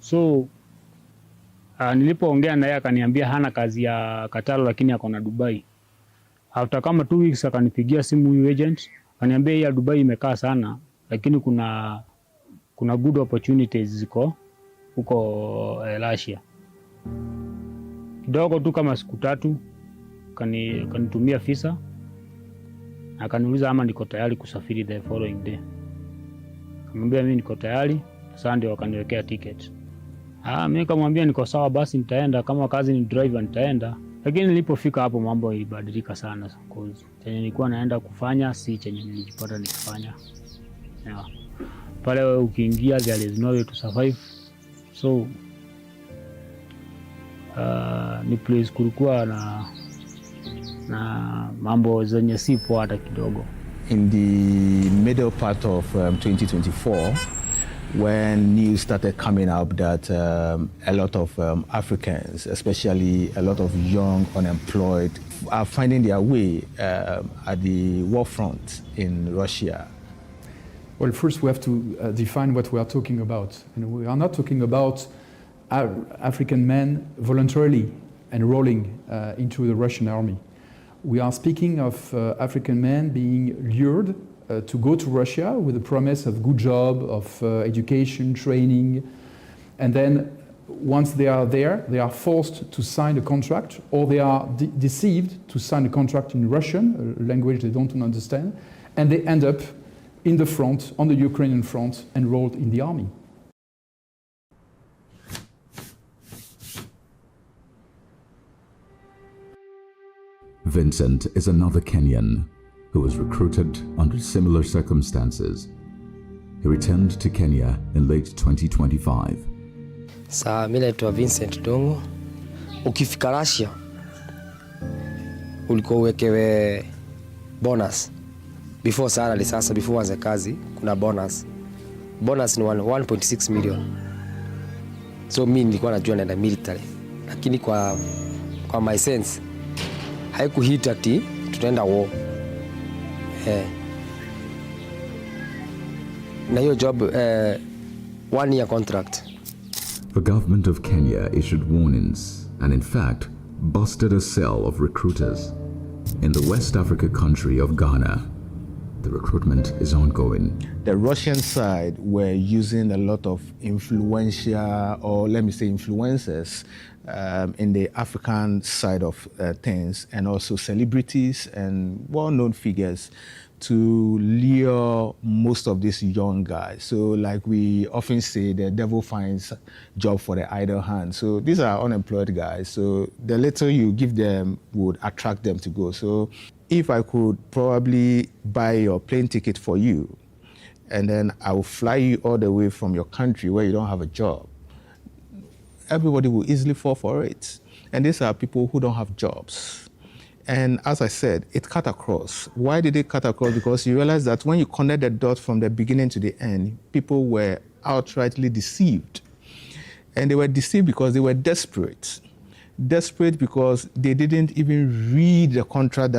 Speaker 33: So nilipoongea naye akaniambia hana kazi ya Katalo lakini ako na Dubai. After kama 2 weeks akanipigia simu huyu agent, akaniambia ya Dubai imekaa sana lakini kuna good opportunities ziko huko Russia. Kidogo tu kama siku 3 kanitumia visa, akaniuliza ama niko tayari kusafiri the following day. Kamwambia mimi niko tayari, sasa ndio wakaniwekea ticket. Mimi nikamwambia niko sawa, basi nitaenda, kama kazi ni driver nitaenda. Lakini nilipofika hapo mambo ilibadilika sana, cause chenye nilikuwa naenda kufanya si chenye nilijipata nikifanya. Yeah. Pale ukiingia there is no way to survive. So ni place kulikuwa na mambo zenye si poa hata kidogo.
Speaker 1: In the middle part of 2024, when news started coming up that a lot of Africans, especially a lot of young unemployed, are finding their way at the war front in Russia.
Speaker 30: Well, first we have to define what we are talking about. We are not talking about African men voluntarily enrolling into the Russian army. We are speaking of African men being lured to go to Russia with the promise of good job, of education, training, and then once they are there, they are forced to sign a contract, or they are deceived to sign a contract in Russian, a language they don't understand, and they end up in the front, on the Ukrainian front, enrolled in the army.
Speaker 31: Vincent is another Kenyan who was recruited under similar circumstances. He returned to Kenya in late 2025.
Speaker 4: Mimi naitwa Vincent Dongo. Ukifika Russia, ulikuwa uwekewe bonus. Before salary, sasa before uanze kazi, kuna bonus. Bonus ni 1.6 million. So mimi nilikuwa najua naenda military. Lakini kwa my sense, haikuhit ati tutaenda war. Na hiyo job 1 year contract.
Speaker 31: The government of Kenya issued warnings and in fact busted a cell of recruiters. In the West Africa country of Ghana, the recruitment is ongoing.
Speaker 1: The Russian side were using a lot of influential, or let me say influencers, in the African side of things, and also celebrities and well-known figures to lure most of these young guys. So like we often say, the devil finds job for the idle hand. So these are unemployed guys. So the little you give them would attract them to go. So if I could probably buy your plane ticket for you, and then I will fly you all the way from your country where you don't have a job, everybody will easily fall for it. And these are people who don't have jobs. And as I said, it cut across. Why did it cut across? Because you realize that when you connect the dots from the beginning to the end, people were outrightly deceived. And they were deceived because they were desperate. Desperate because they didn't even read the contract that